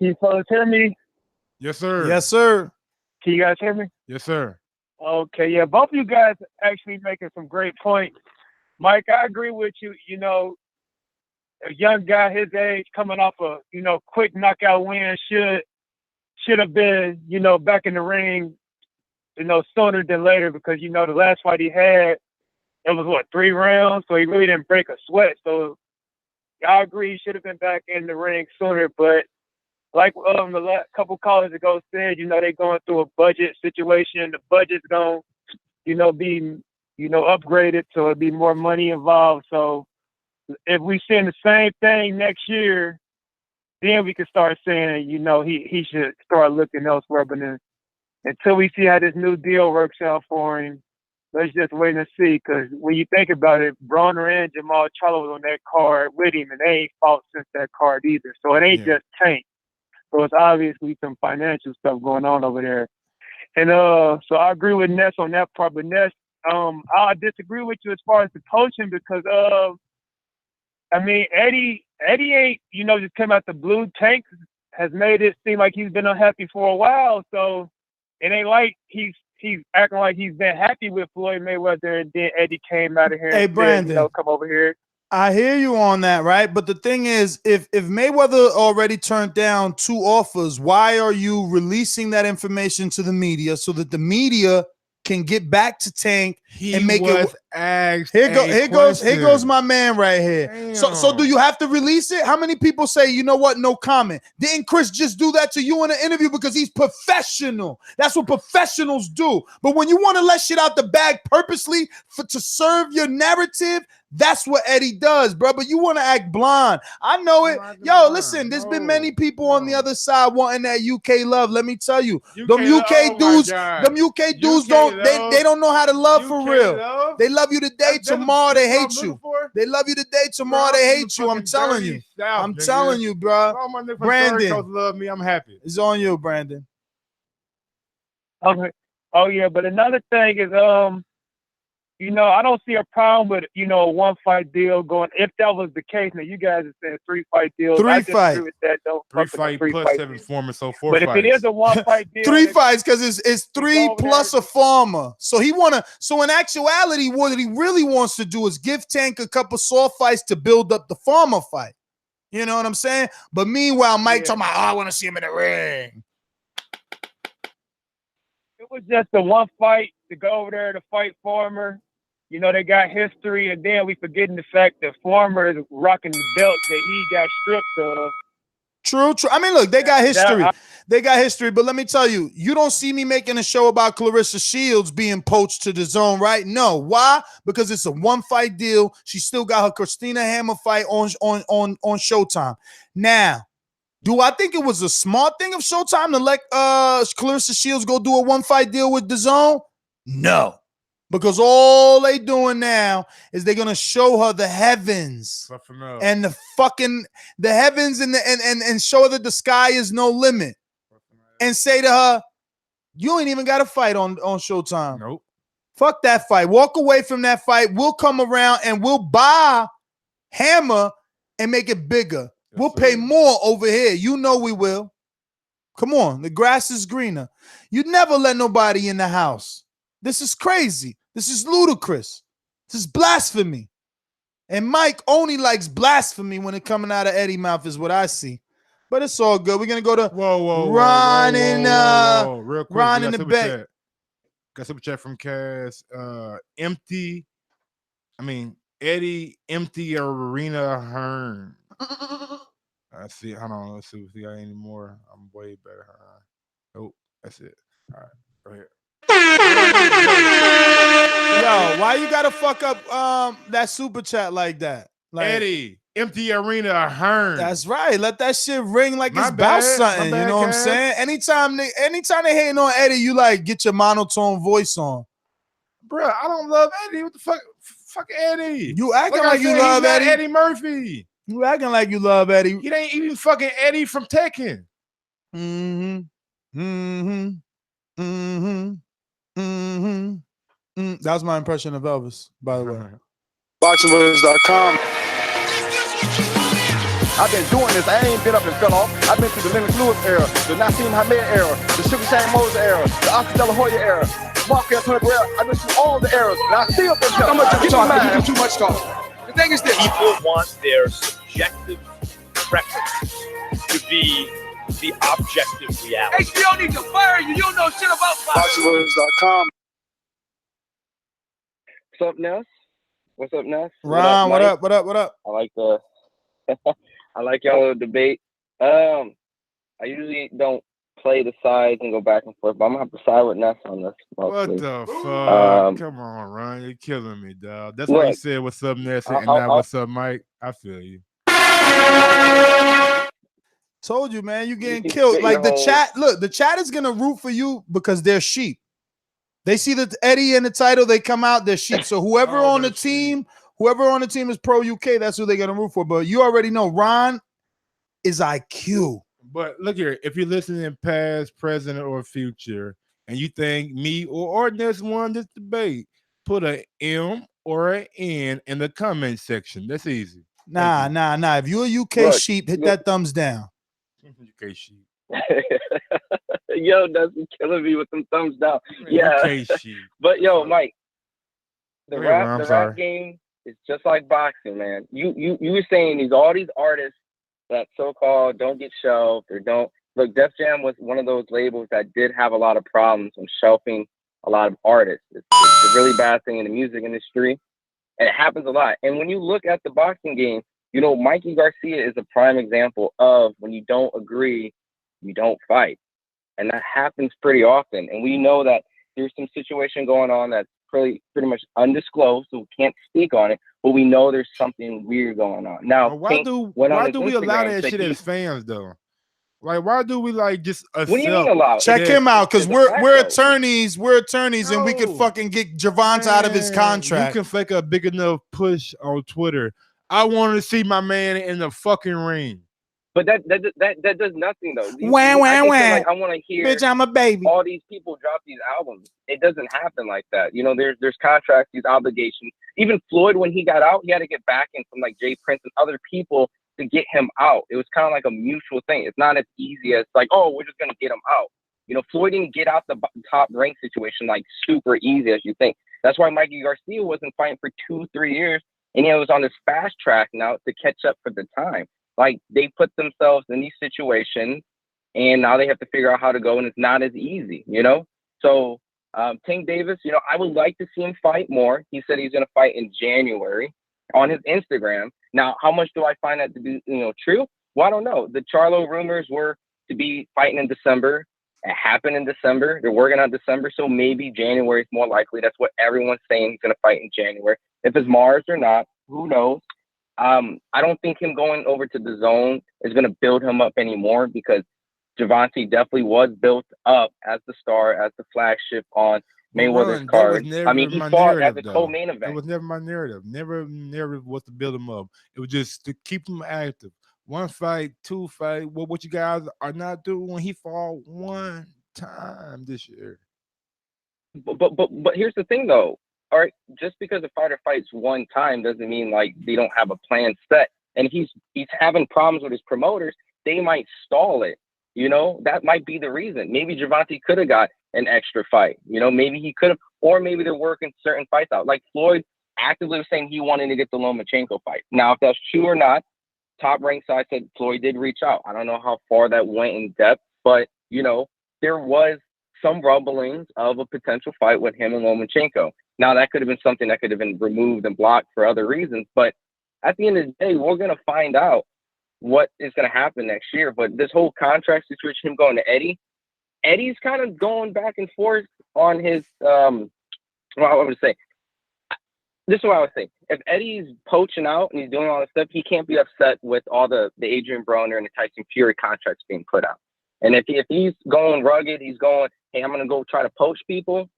you fellas hear me? Yes, sir. Yes, sir. Can you guys hear me? Yes, sir. Okay, yeah, both of you guys actually making some great points. Mike, I agree with you. You know, a young guy his age coming off a, quick knockout win should have been, back in the ring, sooner than later because, the last fight he had, it was 3 rounds, so he really didn't break a sweat. So I agree he should have been back in the ring sooner, but like the last couple callers ago said, they're going through a budget situation. The budget's going to, be, upgraded, so it'll be more money involved. So if we seeing the same thing next year, then we can start saying, he should start looking elsewhere. But then, until we see how this new deal works out for him, let's just wait and see. Because when you think about it, Bronner and Jamal Charlo was on that card with him, and they ain't fought since that card either. So it ain't just Tank. So it's obviously some financial stuff going on over there. And so I agree with Ness on that part. But Ness, I disagree with you as far as the poaching because Eddie ain't, just came out the blue. Tank has made it seem like he's been unhappy for a while. So it ain't like he's acting like he's been happy with Floyd Mayweather, and then Eddie came out of here and Brandon, said, come over here. I hear you on that, right? But the thing is, if Mayweather already turned down 2 offers, why are you releasing that information to the media so that the media can get back to Tank and make it? Here goes my man right here. Damn. So do you have to release it? How many people say, you know what, no comment? Didn't Chris just do that to you in an interview because he's professional? That's what professionals do. But when you want to let shit out the bag purposely to serve your narrative, that's what Eddie does, bro. But you want to act blind. I know it. Yo, listen, there's been many people on the other side wanting that UK love. Let me tell you, them UK dudes don't they don't know how to love for real. They love you today, tomorrow they hate you. They love you today, tomorrow they hate you. I'm telling you. I'm telling you, bro. Brandon, love me. I'm happy. It's on you, Brandon. Okay. Oh yeah, but another thing is I don't see a problem with, a 1-fight deal going. If that was the case, now you guys are saying 3-fight deals. 3 I fight. With that, though. 3 fight plus 7 Farmer, so 4 but fights. But if it is a 1-fight deal, 3 fights because it's 3 plus a Farmer. So So in actuality, what he really wants to do is give Tank a couple soft fights to build up the Farmer fight. You know what I'm saying? But meanwhile, Mike talking about, I want to see him in the ring. It was just the 1 fight to go over there to fight Farmer. They got history, and then we forgetting the fact that Farmer is rocking the belt that he got stripped of. True. I mean, look, they got history. They got history, but let me tell you, you don't see me making a show about Clarissa Shields being poached to Dazn, right? No. Why? Because it's a 1-fight deal. She still got her Christina Hammer fight on Showtime. Now, do I think it was a smart thing of Showtime to let Clarissa Shields go do a 1-fight deal with Dazn? No. Because all they doing now is they're gonna show her the heavens and the heavens and show her that the sky is no limit, and say to her, you ain't even got to fight on Showtime. Nope. Fuck that fight. Walk away from that fight. We'll come around and we'll buy Hammer and make it bigger. We'll pay more over here. You know we will. Come on, the grass is greener. You'd never let nobody in the house. This is crazy. This is ludicrous. This is blasphemy. And Mike only likes blasphemy when it coming out of Eddie's mouth is what I see. But it's all good. We're going to go to Ron real quick, Ron in the back. Got super chat from Cass. Eddie Empty Arena Hearn. I see. Hold on. Let's see if we got any more. I'm way better. Nope. That's it. All right. Right here. Yo, why you gotta fuck up that super chat like that? Like, Eddie, empty arena, Hearn. That's right. Let that shit ring like My it's about bad. something. My You bad, know what I'm Cass. saying? Anytime they hating on Eddie, you like get your monotone voice on. Bro, I don't love Eddie. What the fuck? Fuck Eddie. You acting I like you said, love he's not Eddie. Eddie Murphy. You acting like you love Eddie. He ain't even fucking Eddie from Tekken. That was my impression of Elvis, by the way. BoxingVoice.com. I've been doing this. I ain't been up and fell off. I've been through the Lennox Lewis era, the Nassim Hamed era, the Sugar Shane Moses era, the Oscar De La Hoya era, Marquez Hunter era. I've been through all the eras, and I still been How much you talking? You do too much talking. The thing is this. People want their subjective preference to be the objective reality. HBO needs to fire you. You don't know shit about boxing. BoxingVoice.com. What's up, Ness? What's up, Ness? Ron, what up? What up? What up? I like the I like y'all debate. I usually don't play the sides and go back and forth, but I'm gonna have to side with Ness on this. Mostly. What the fuck? Come on, Ron. You're killing me, dog. That's why you said what's up, Ness, and now what's up, Mike. I feel you. Told you, man, you getting killed. Like the chat, look, the chat is gonna root for you because they're sheep. They see that Eddie in the title, they come out, they're sheep. So whoever on the team is pro UK, that's who they're gonna root for. But you already know Ron is IQ. But look here, if you're listening past, present, or future, and you think me or Ness won this debate, put a M or an N in the comment section. That's easy. Nah. If you're a UK sheep, hit that thumbs down. UK sheep. Yo, that's killing me with some thumbs down. Yeah. But yo, Mike, the rap game is just like boxing, man. You were saying all these artists that so-called don't get shelved or don't look. Def Jam was one of those labels that did have a lot of problems when shelving a lot of artists. It's a really bad thing in the music industry, and it happens a lot. And when you look at the boxing game, you know, Mikey Garcia is a prime example of when you don't agree, you don't fight. And that happens pretty often. And we know that there's some situation going on that's pretty much undisclosed, so we can't speak on it, but we know there's something weird going on. Now, why do we allow that shit as fans, though? Like, why do we like just what do you mean allow? Check him out, because we're attorneys. We're attorneys, and we could fucking get Gervonta out of his contract. You can fake a big enough push on Twitter. I want to see my man in the fucking ring. But that does nothing though. Wah. Like, I want to hear, bitch, I'm a baby. All these people drop these albums. It doesn't happen like that. You know, there's contracts, these obligations. Even Floyd, when he got out, he had to get backing from like Jay Prince and other people to get him out. It was kind of like a mutual thing. It's not as easy as like, oh, we're just gonna get him out. You know, Floyd didn't get out the top rank situation like super easy as you think. That's why Mikey Garcia wasn't fighting for 2-3 years, and he was on this fast track now to catch up for the time. Like, they put themselves in these situations, and now they have to figure out how to go, and it's not as easy, you know? So, Tank Davis, you know, I would like to see him fight more. He said he's going to fight in January on his Instagram. Now, how much do I find that to be, you know, true? Well, I don't know. The Charlo rumors were to be fighting in December. It happened in December. They're working on December, so maybe January is more likely. That's what everyone's saying. He's going to fight in January. If it's Mars or not, who knows? I don't think him going over to Dazn is going to build him up anymore, because Gervonta definitely was built up as the star, as the flagship on Mayweather's card. I mean, he fought as a co-main event. It was never my narrative. Never was to build him up. It was just to keep him active. 1 fight, 2 fight. Well, what you guys are not doing. He fought 1 time this year. But here's the thing, though. All right, just because a fighter fights 1 time doesn't mean like they don't have a plan set. And he's having problems with his promoters. They might stall it. You know, that might be the reason. Maybe Gervonta could have got an extra fight. You know, maybe he could have, or maybe they're working certain fights out. Like Floyd actively was saying he wanted to get the Lomachenko fight. Now, if that's true or not, Top Rank side said Floyd did reach out. I don't know how far that went in depth, but you know, there was some rumblings of a potential fight with him and Lomachenko. Now, that could have been something that could have been removed and blocked for other reasons. But at the end of the day, we're going to find out what is going to happen next year. But this whole contract situation, him going to Eddie's kind of going back and forth on his, well, I would say, this is what I was saying. If Eddie's poaching out and he's doing all this stuff, he can't be upset with all the Adrian Broner and the Tyson Fury contracts being put out. And if he's going rugged, he's going, hey, I'm going to go try to poach people,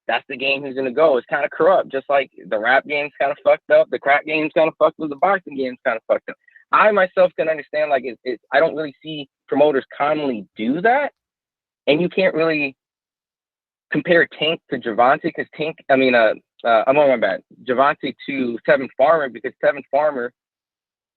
that's the game he's going to go. It's kind of corrupt, just like the rap game's kind of fucked up, the crack game's kind of fucked up, the boxing game's kind of fucked up. I myself can understand, like, I don't really see promoters commonly do that. And you can't really compare Tank to Gervonta, because I'm on my bad. Gervonta to Tevin Farmer, because Tevin Farmer,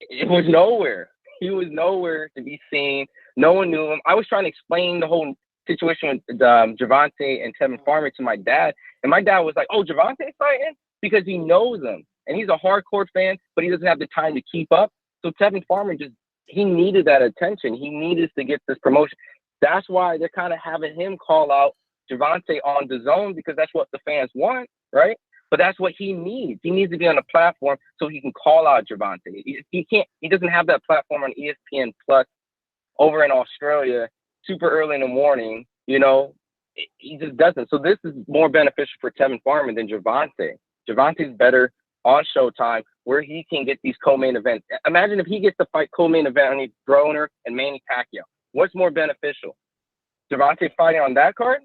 it was nowhere. He was nowhere to be seen. No one knew him. I was trying to explain the whole situation with Gervonta and Tevin Farmer to my dad, and my dad was like, "Oh, Gervonta's fighting," because he knows him and he's a hardcore fan, but he doesn't have the time to keep up. So Tevin Farmer he needed that attention. He needed to get this promotion. That's why they're kind of having him call out Gervonta on Dazn, because that's what the fans want, right? But that's what he needs. He needs to be on a platform so he can call out Gervonta. He doesn't have that platform on ESPN Plus over in Australia, super early in the morning. He just doesn't. So this is more beneficial for Tevin Farmer than Gervonta. Gervonta's better on Showtime, where he can get these co-main events. Imagine if he gets to fight co-main event on Broner and Manny Pacquiao. What's more beneficial? Gervonta fighting on that card,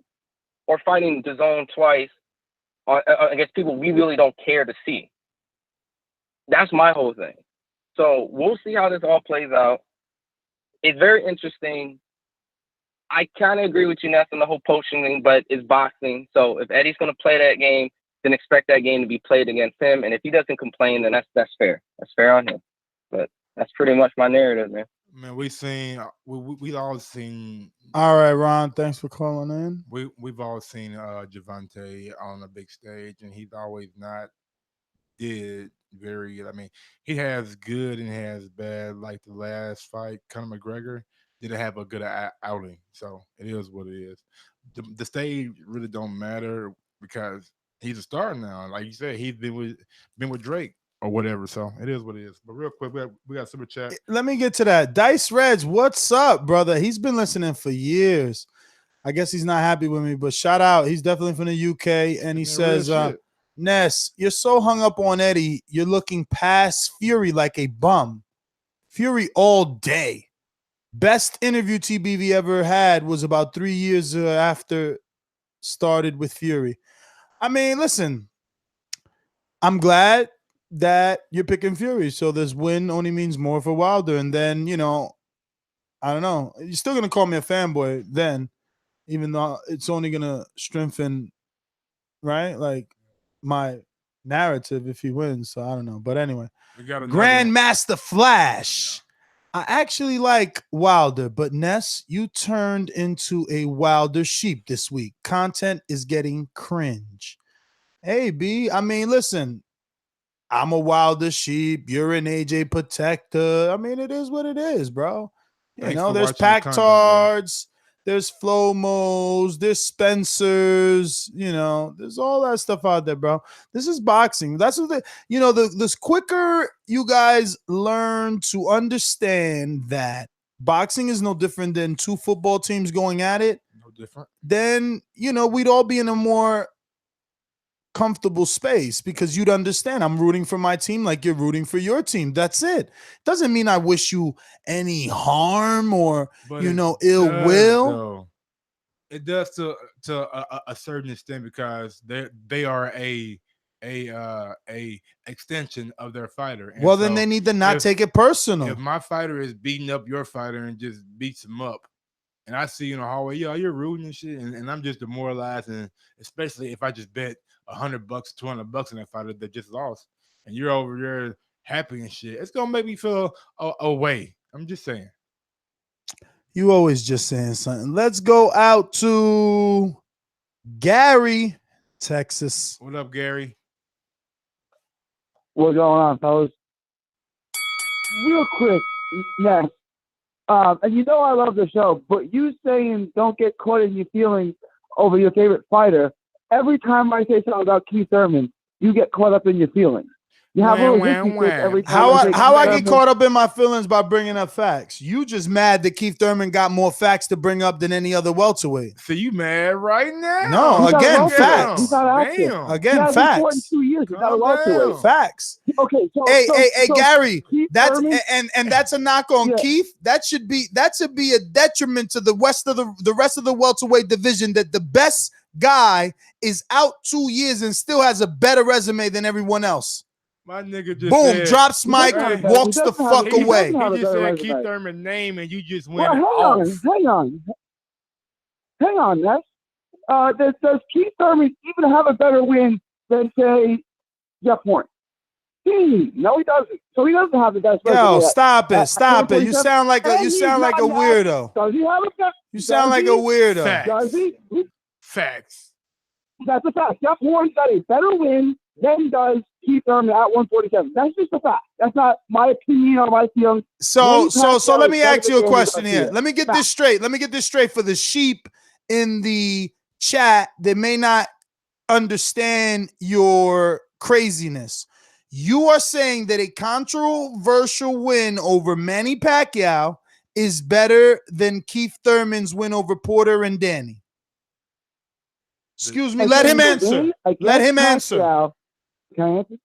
or fighting Dazn twice against people we really don't care to see? That's my whole thing. So we'll see how this all plays out. It's very interesting. I kind of agree with you, Ness, on the whole poaching thing, but it's boxing. So if Eddie's going to play that game, then expect that game to be played against him. And if he doesn't complain, then that's fair. That's fair on him. But that's pretty much my narrative, man. Man, we've all seen. All right, Ron, thanks for calling in. We've all seen Gervonta on a big stage, and he's always not did very good. I mean, he has good and has bad. Like the last fight, Conor McGregor didn't have a good outing, so it is what it is. The stage really don't matter because he's a star now. Like you said, he's been with Drake or whatever. So it is what it is. But real quick, we got super chat. Let me get to that. Dice Reds, what's up, brother? He's been listening for years. I guess he's not happy with me, but shout out. He's definitely from the UK, and he says, Ness, you're so hung up on Eddie, you're looking past Fury like a bum. Fury all day. Best interview TBV ever had was about 3 years after started with Fury. I mean, listen, I'm glad that you're picking Fury. So this win only means more for Wilder. And then, I don't know. You're still going to call me a fanboy then, even though it's only going to strengthen, right? Like my narrative if he wins. So I don't know. But anyway, Grandmaster Flash. I actually like Wilder, but Ness, you turned into a Wilder sheep this week. Content is getting cringe. Hey, B, I mean, listen, I'm a Wilder sheep. You're an AJ protector. I mean, it is what it is, bro. There's Pactards, there's Flomos, there's Spencers, there's all that stuff out there, bro. This is boxing. That's what this quicker you guys learn to understand that boxing is no different than two football teams going at it. No different. Then, we'd all be in a more comfortable space because you'd understand I'm rooting for my team like you're rooting for your team. That's it. Doesn't mean I wish you any harm or ill will. Though. It does to a certain extent because they are a extension of their fighter. And then they need to not take it personal. If my fighter is beating up your fighter and just beats him up, and I see you in the hallway, you're rooting and shit, and I'm just demoralized, and especially if I just bet $100, $200 in that fighter that just lost, and you're over there happy and shit, it's gonna make me feel away. I'm just saying. You always just saying something. Let's go out to Gary, Texas. What up, Gary? What's going on, fellas? Real quick, Ness. And I love the show, but you saying don't get caught in your feelings over your favorite fighter. Every time I say something about Keith Thurman, you get caught up in your feelings. You have a little history fit every time. How I get caught up in my feelings by bringing up facts? You just mad that Keith Thurman got more facts to bring up than any other welterweight. So you mad right now? No, again, facts. He's not active. Again, he facts. fought in 2 years. He's not a welterweight. Facts. Okay, so hey, so Gary, Keith that's Thurman, and that's a knock on Keith. That should be a detriment to the rest of the welterweight division, that the best guy is out 2 years and still has a better resume than everyone else. My nigga just boom, said, drops mic, walks the fuck away. He just said Keith Thurman's name and you just went hang on, Ness. Does Keith Thurman even have a better win than, say, Jeff Hearn? No, he doesn't. So he doesn't have the best resume. Yo, stop it. You sound like a weirdo. Does he have a better? You sound like a weirdo. Facts. Does he? Facts. That's a fact. Jeff Hearn's got a better win than does Keith Thurman at 147. That's just a fact. That's not my opinion or my feelings. So let me ask you a question here. Let me get this straight. For the sheep in the chat that may not understand your craziness. You are saying that a controversial win over Manny Pacquiao is better than Keith Thurman's win over Porter and Danny. Excuse me. Let him answer. Let him answer. Can I answer?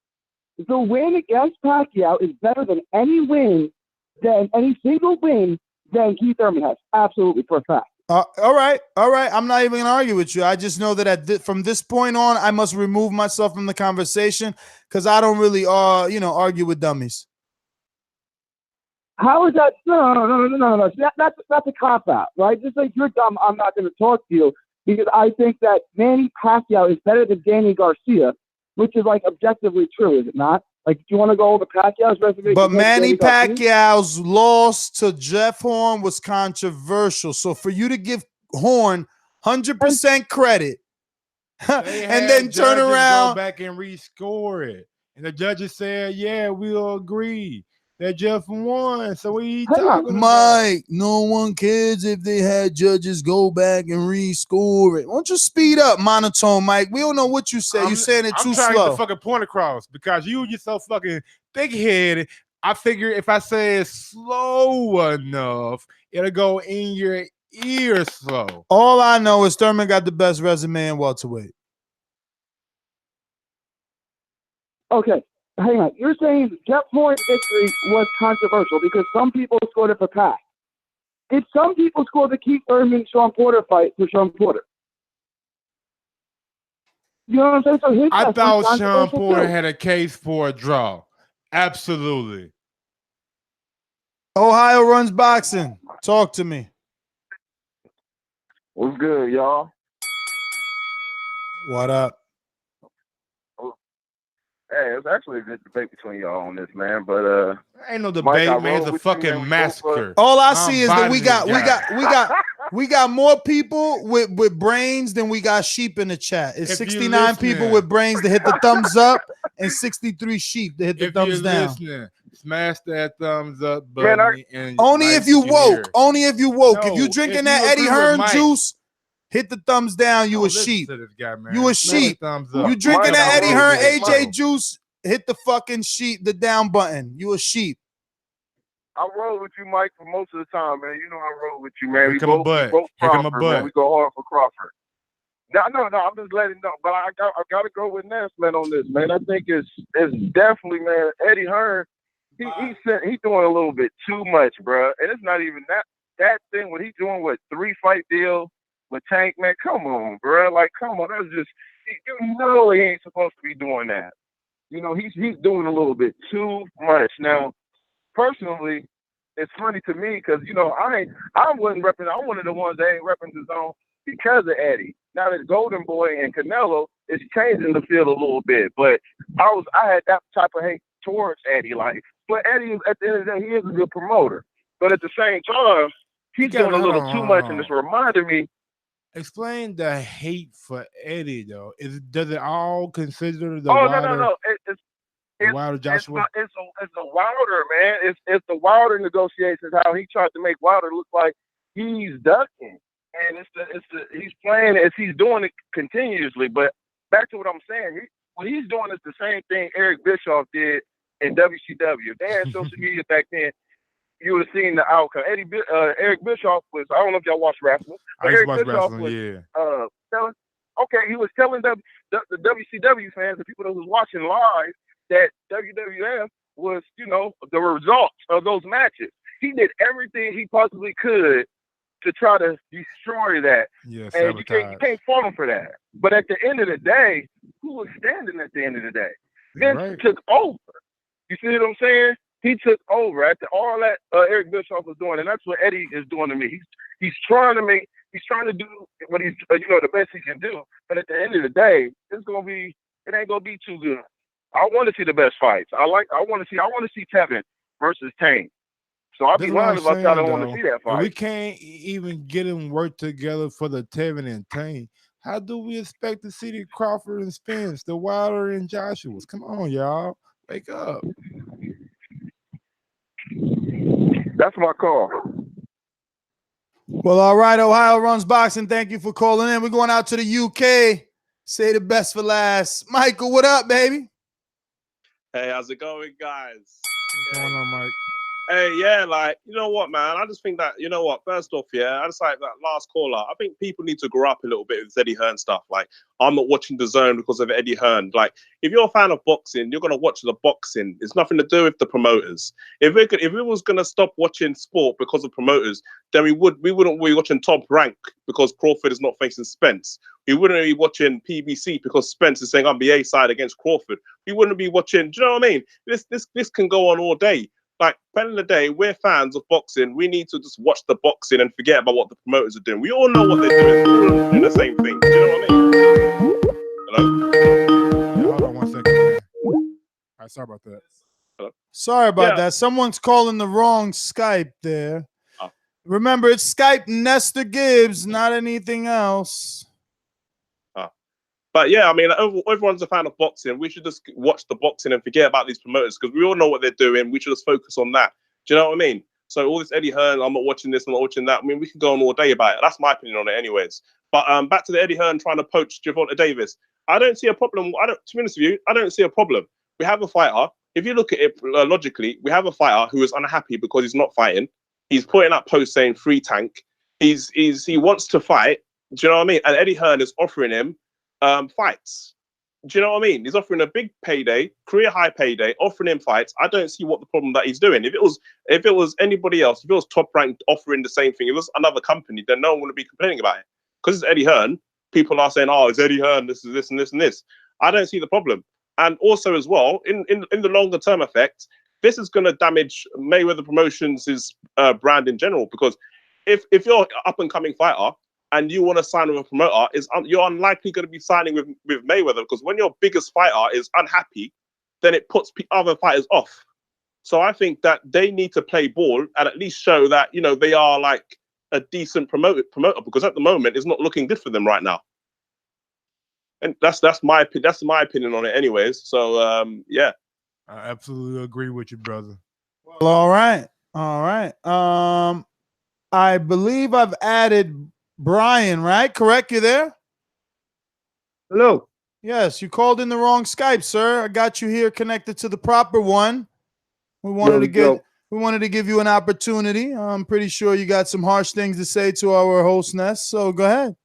The win against Pacquiao is better than any single win than Keith Thurman has. Absolutely, for a fact. All right. I'm not even going to argue with you. I just know that from this point on, I must remove myself from the conversation because I don't really, argue with dummies. How is that? No. That's a cop out, right? Just like you're dumb, I'm not going to talk to you because I think that Manny Pacquiao is better than Danny Garcia, which is like objectively true, is it not? Like, do you want to go over Pacquiao's resume? But Manny Pacquiao's loss to Jeff Hearn was controversial. So for you to give Hearn 100% credit and then turn around, go back and rescore it, and the judges said, "Yeah, we'll agree that Jeff won." So we talking Mike, no one cares if they had judges go back and rescore it. Why don't you speed up, monotone, Mike? We don't know what you say. You're saying it too slow. I'm trying to get the fucking point across because you're so fucking thick-headed. I figure if I say it slow enough, it'll go in your ear slow. All I know is Thurman got the best resume in welterweight. Okay. Hang on. You're saying Jeff Hearn's victory was controversial because some people scored it for Pac. Did some people score the Keith Thurman-Sean Porter fight for Sean Porter? You know what I'm saying? So I thought Sean Porter had a case for a draw. Absolutely. Ohio runs boxing. Talk to me. What's good, y'all? What up? Hey, it's actually a good debate between y'all on this, man. But ain't no debate, Mike, man. It's a fucking massacre. All I see is that we got more people with brains than we got sheep in the chat. It's 69 people with brains to hit the thumbs up and 63 sheep to hit the thumbs down. Smash that thumbs up button. Man, only if you woke. Only if you woke. No, if you drinking that Eddie Hearn juice, hit the thumbs down. You a sheep. You a sheep. You drinking that Eddie Hearn AJ juice, hit the fucking sheep, the down button. You a sheep. I roll with you, Mike, for most of the time, man. You know I roll with you, man. We both Crawford, man. We go hard for Crawford. No, I'm just letting know. But I gotta go with Ness, man, on this, man. I think it's definitely, man, Eddie Hearn, he's doing a little bit too much, bro. And it's not even that thing what he's doing with 3-fight deal with Tank, man. Come on, bro. Like, come on. That's just he ain't supposed to be doing that. You know, he's doing a little bit too much. Now, personally, it's funny to me because, you know, I'm one of the ones that ain't repping the zone because of Eddie. Now that Golden Boy and Canelo is changing the field a little bit, but I had that type of hate towards Eddie. Like, but Eddie, at the end of the day, he is a good promoter. But at the same time, he's doing a little too much, and it's reminding me. Explain the hate for Eddie, though. Does it all consider the No. It's Wilder Joshua? It's the Wilder, man. It's the Wilder negotiations, how he tried to make Wilder look like he's ducking. And he's playing as he's doing it continuously. But back to what I'm saying, what he's doing is the same thing Eric Bischoff did in WCW. If they had social media back then, you would have seen the outcome. Eric Bischoff was, I don't know if y'all watch wrestling, but Eric Bischoff was he was telling the WCW fans, the people that was watching live, that WWF was, the results of those matches. He did everything he possibly could to try to destroy that. Yeah, and you can't fault him for that. But at the end of the day, who was standing at the end of the day? Vince took over. You see what I'm saying? He took over after all that Eric Bischoff was doing, and that's what Eddie is doing to me. He's trying to do what he's the best he can do. But at the end of the day, it ain't gonna be too good. I want to see the best fights. I want to see Tevin versus Tank. So I'll be lying if I don't want to see that fight. We can't even get them work together for the Tevin and Tank. How do we expect to see the Crawford and Spence, the Wilder and Joshua's? Come on, y'all. Wake up. That's my call. Well, all right, Ohio Runs Boxing. Thank you for calling in. We're going out to the UK. Say the best for last. Michael, what up, baby? Hey, how's it going, guys? What's going on, Mike? Hey, yeah, you know what, man? I just think that, first off, I just like that last caller. I think people need to grow up a little bit with this Eddie Hearn stuff. I'm not watching Dazn because of Eddie Hearn. If you're a fan of boxing, you're going to watch the boxing. It's nothing to do with the promoters. If we was going to stop watching sport because of promoters, then we wouldn't be watching Top Rank because Crawford is not facing Spence. We wouldn't be watching PBC because Spence is saying I'm the A side against Crawford. We wouldn't be watching, do you know what I mean? This can go on all day. At the end of the day, we're fans of boxing. We need to just watch the boxing and forget about what the promoters are doing. We all know what they're doing. We're all doing the same thing. Do you know what I mean? Hello? Yeah, hold on 1 second, man. All right, sorry about that. Hello? Sorry about that. Someone's calling the wrong Skype there. Oh. Remember, it's Skype Nestor Gibbs, not anything else. But yeah, everyone's a fan of boxing. We should just watch the boxing and forget about these promoters because we all know what they're doing. We should just focus on that. Do you know what I mean? So all this Eddie Hearn, I'm not watching this, I'm not watching that. We can go on all day about it. That's my opinion on it anyways. But back to the Eddie Hearn trying to poach Gervonta Davis. I don't see a problem. To be honest with you, I don't see a problem. We have a fighter. If you look at it logically, we have a fighter who is unhappy because he's not fighting. He's putting up posts saying free Tank. He wants to fight. Do you know what I mean? And Eddie Hearn is offering him fights. Do you know what I mean? He's offering a big payday, career high payday, offering him fights. I don't see what the problem that he's doing. If it was anybody else, if it was Top Rank offering the same thing, if it was another company, then no one would be complaining about it. Because it's Eddie Hearn, people are saying, "Oh, it's Eddie Hearn. This is this and this and this." I don't see the problem. And also as well, in the longer term effect, this is going to damage Mayweather Promotions' brand in general. Because if you're an up and coming fighter and you want to sign with a promoter, you're unlikely going to be signing with Mayweather, because when your biggest fighter is unhappy, then it puts other fighters off. So I think that they need to play ball and at least show that they are like a decent promoter, because at the moment it's not looking good for them right now. And that's my opinion on it, anyways. So yeah, I absolutely agree with you, brother. Well, all right. I believe I've added Brian, right? Correct? You there? Hello. Yes, you called in the wrong Skype, sir. I got you here connected to the proper one. We wanted to give you an opportunity. I'm pretty sure you got some harsh things to say to our hostess, so go ahead.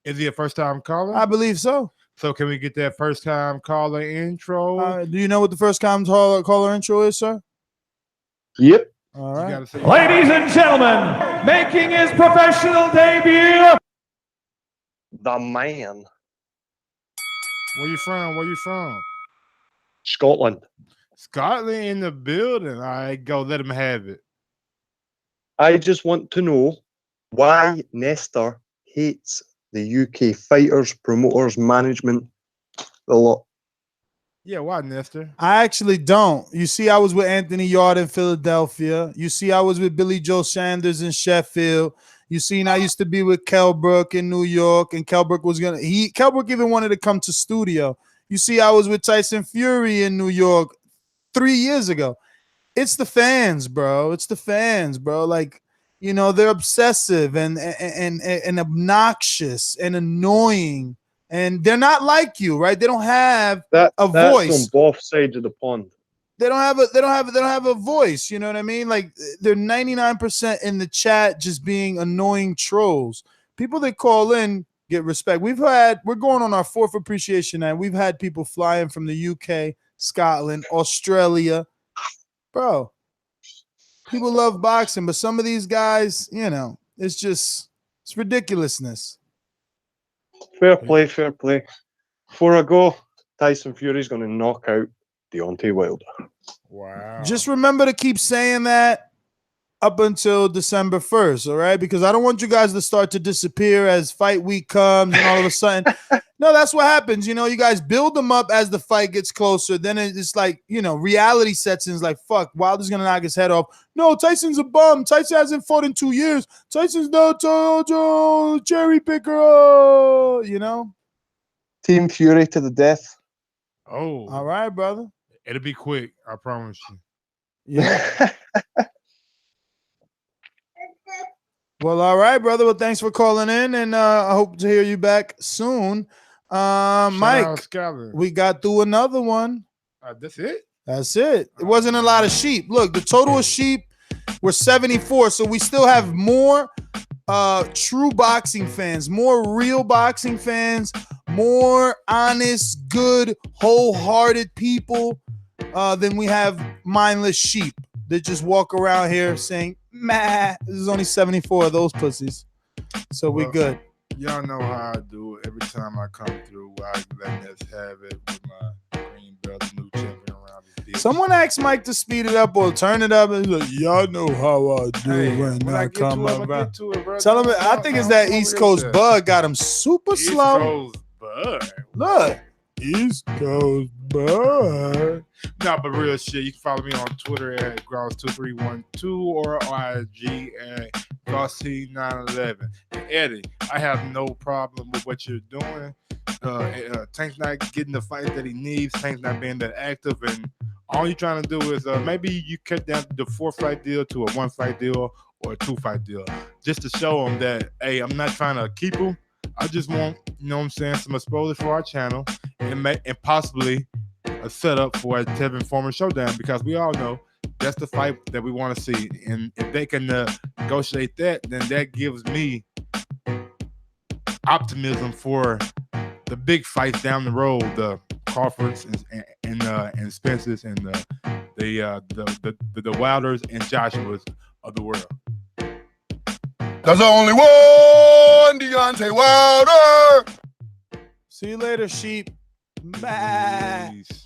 Is he a first-time caller? I believe so. So can we get that first-time caller intro? Do you know what the first-time caller intro is, sir? Yep. All right. Ladies and gentlemen, making his professional debut, the man. Where you from? Scotland. Scotland in the building. All right, go. Let him have it. I just want to know why Nestor hates the UK fighters, promoters, management, a lot. Yeah, why, Nestor? I actually don't. You see, I was with Anthony Yard in Philadelphia. You see, I was with Billy Joe Sanders in Sheffield. You see, I used to be with Kell Brook in New York, and Kell Brook Kell Brook even wanted to come to studio. You see, I was with Tyson Fury in New York 3 years ago. It's the fans, bro. Like, they're obsessive and obnoxious and annoying And they're not like you, right? They don't have a That's voice. on both sides of the pond. They don't have a voice. You know what I mean? Like they're 99% in the chat just being annoying trolls. People that call in get respect. We're going on our 4th appreciation night. We've had people flying from the UK, Scotland, Australia. Bro, people love boxing, but some of these guys, it's ridiculousness. Fair play, fair play. Before I go, Tyson Fury's going to knock out Deontay Wilder. Wow. Just remember to keep saying that up until December 1st, all right? Because I don't want you guys to start to disappear as fight week comes and all of a sudden. No, that's what happens. You guys build them up as the fight gets closer. Then it's like, reality sets in. It's like, fuck, Wilder's going to knock his head off. No, Tyson's a bum. Tyson hasn't fought in 2 years. Tyson's no cherry picker, Team Fury to the death. Oh. All right, brother. It'll be quick. I promise you. Yeah. Well, all right, brother. Well, thanks for calling in, and I hope to hear you back soon. Mike, we got through another one. That's it? That's it. It wasn't a lot of sheep. Look, the total of sheep were 74, so we still have more true boxing fans, more real boxing fans, more honest, good, wholehearted people than we have mindless sheep that just walk around here saying, "Meh." There's only 74 of those pussies, so we good. Y'all know how I do it. Every time I come through, I let us have it with my green belt, new champion around this bitch. Someone asked Mike to speed it up or turn it up, and he's like, "Y'all know how I do it when I come around." Tell him, I think it's that East Coast bug got him super slow. East Coast bug. Look, East Coast bug. Nah, but real shit. You can follow me on Twitter at Gross2312 or IG at Grossy911. And Eddie, I have no problem with what you're doing. Tank's not getting the fight that he needs. Tank's not being that active, and all you're trying to do is maybe you cut down the 4-fight deal to a 1-fight deal or a 2-fight deal, just to show him that, hey, I'm not trying to keep him. I just want, some exposure for our channel and possibly a setup for a Tevin Farmer showdown, because we all know that's the fight that we want to see. And if they can negotiate that, then that gives me optimism for the big fights down the road, the Crawfords and Spencers and the Wilders and Joshuas of the world. There's only one Deontay Wilder. See you later, sheep. Bye. Peace.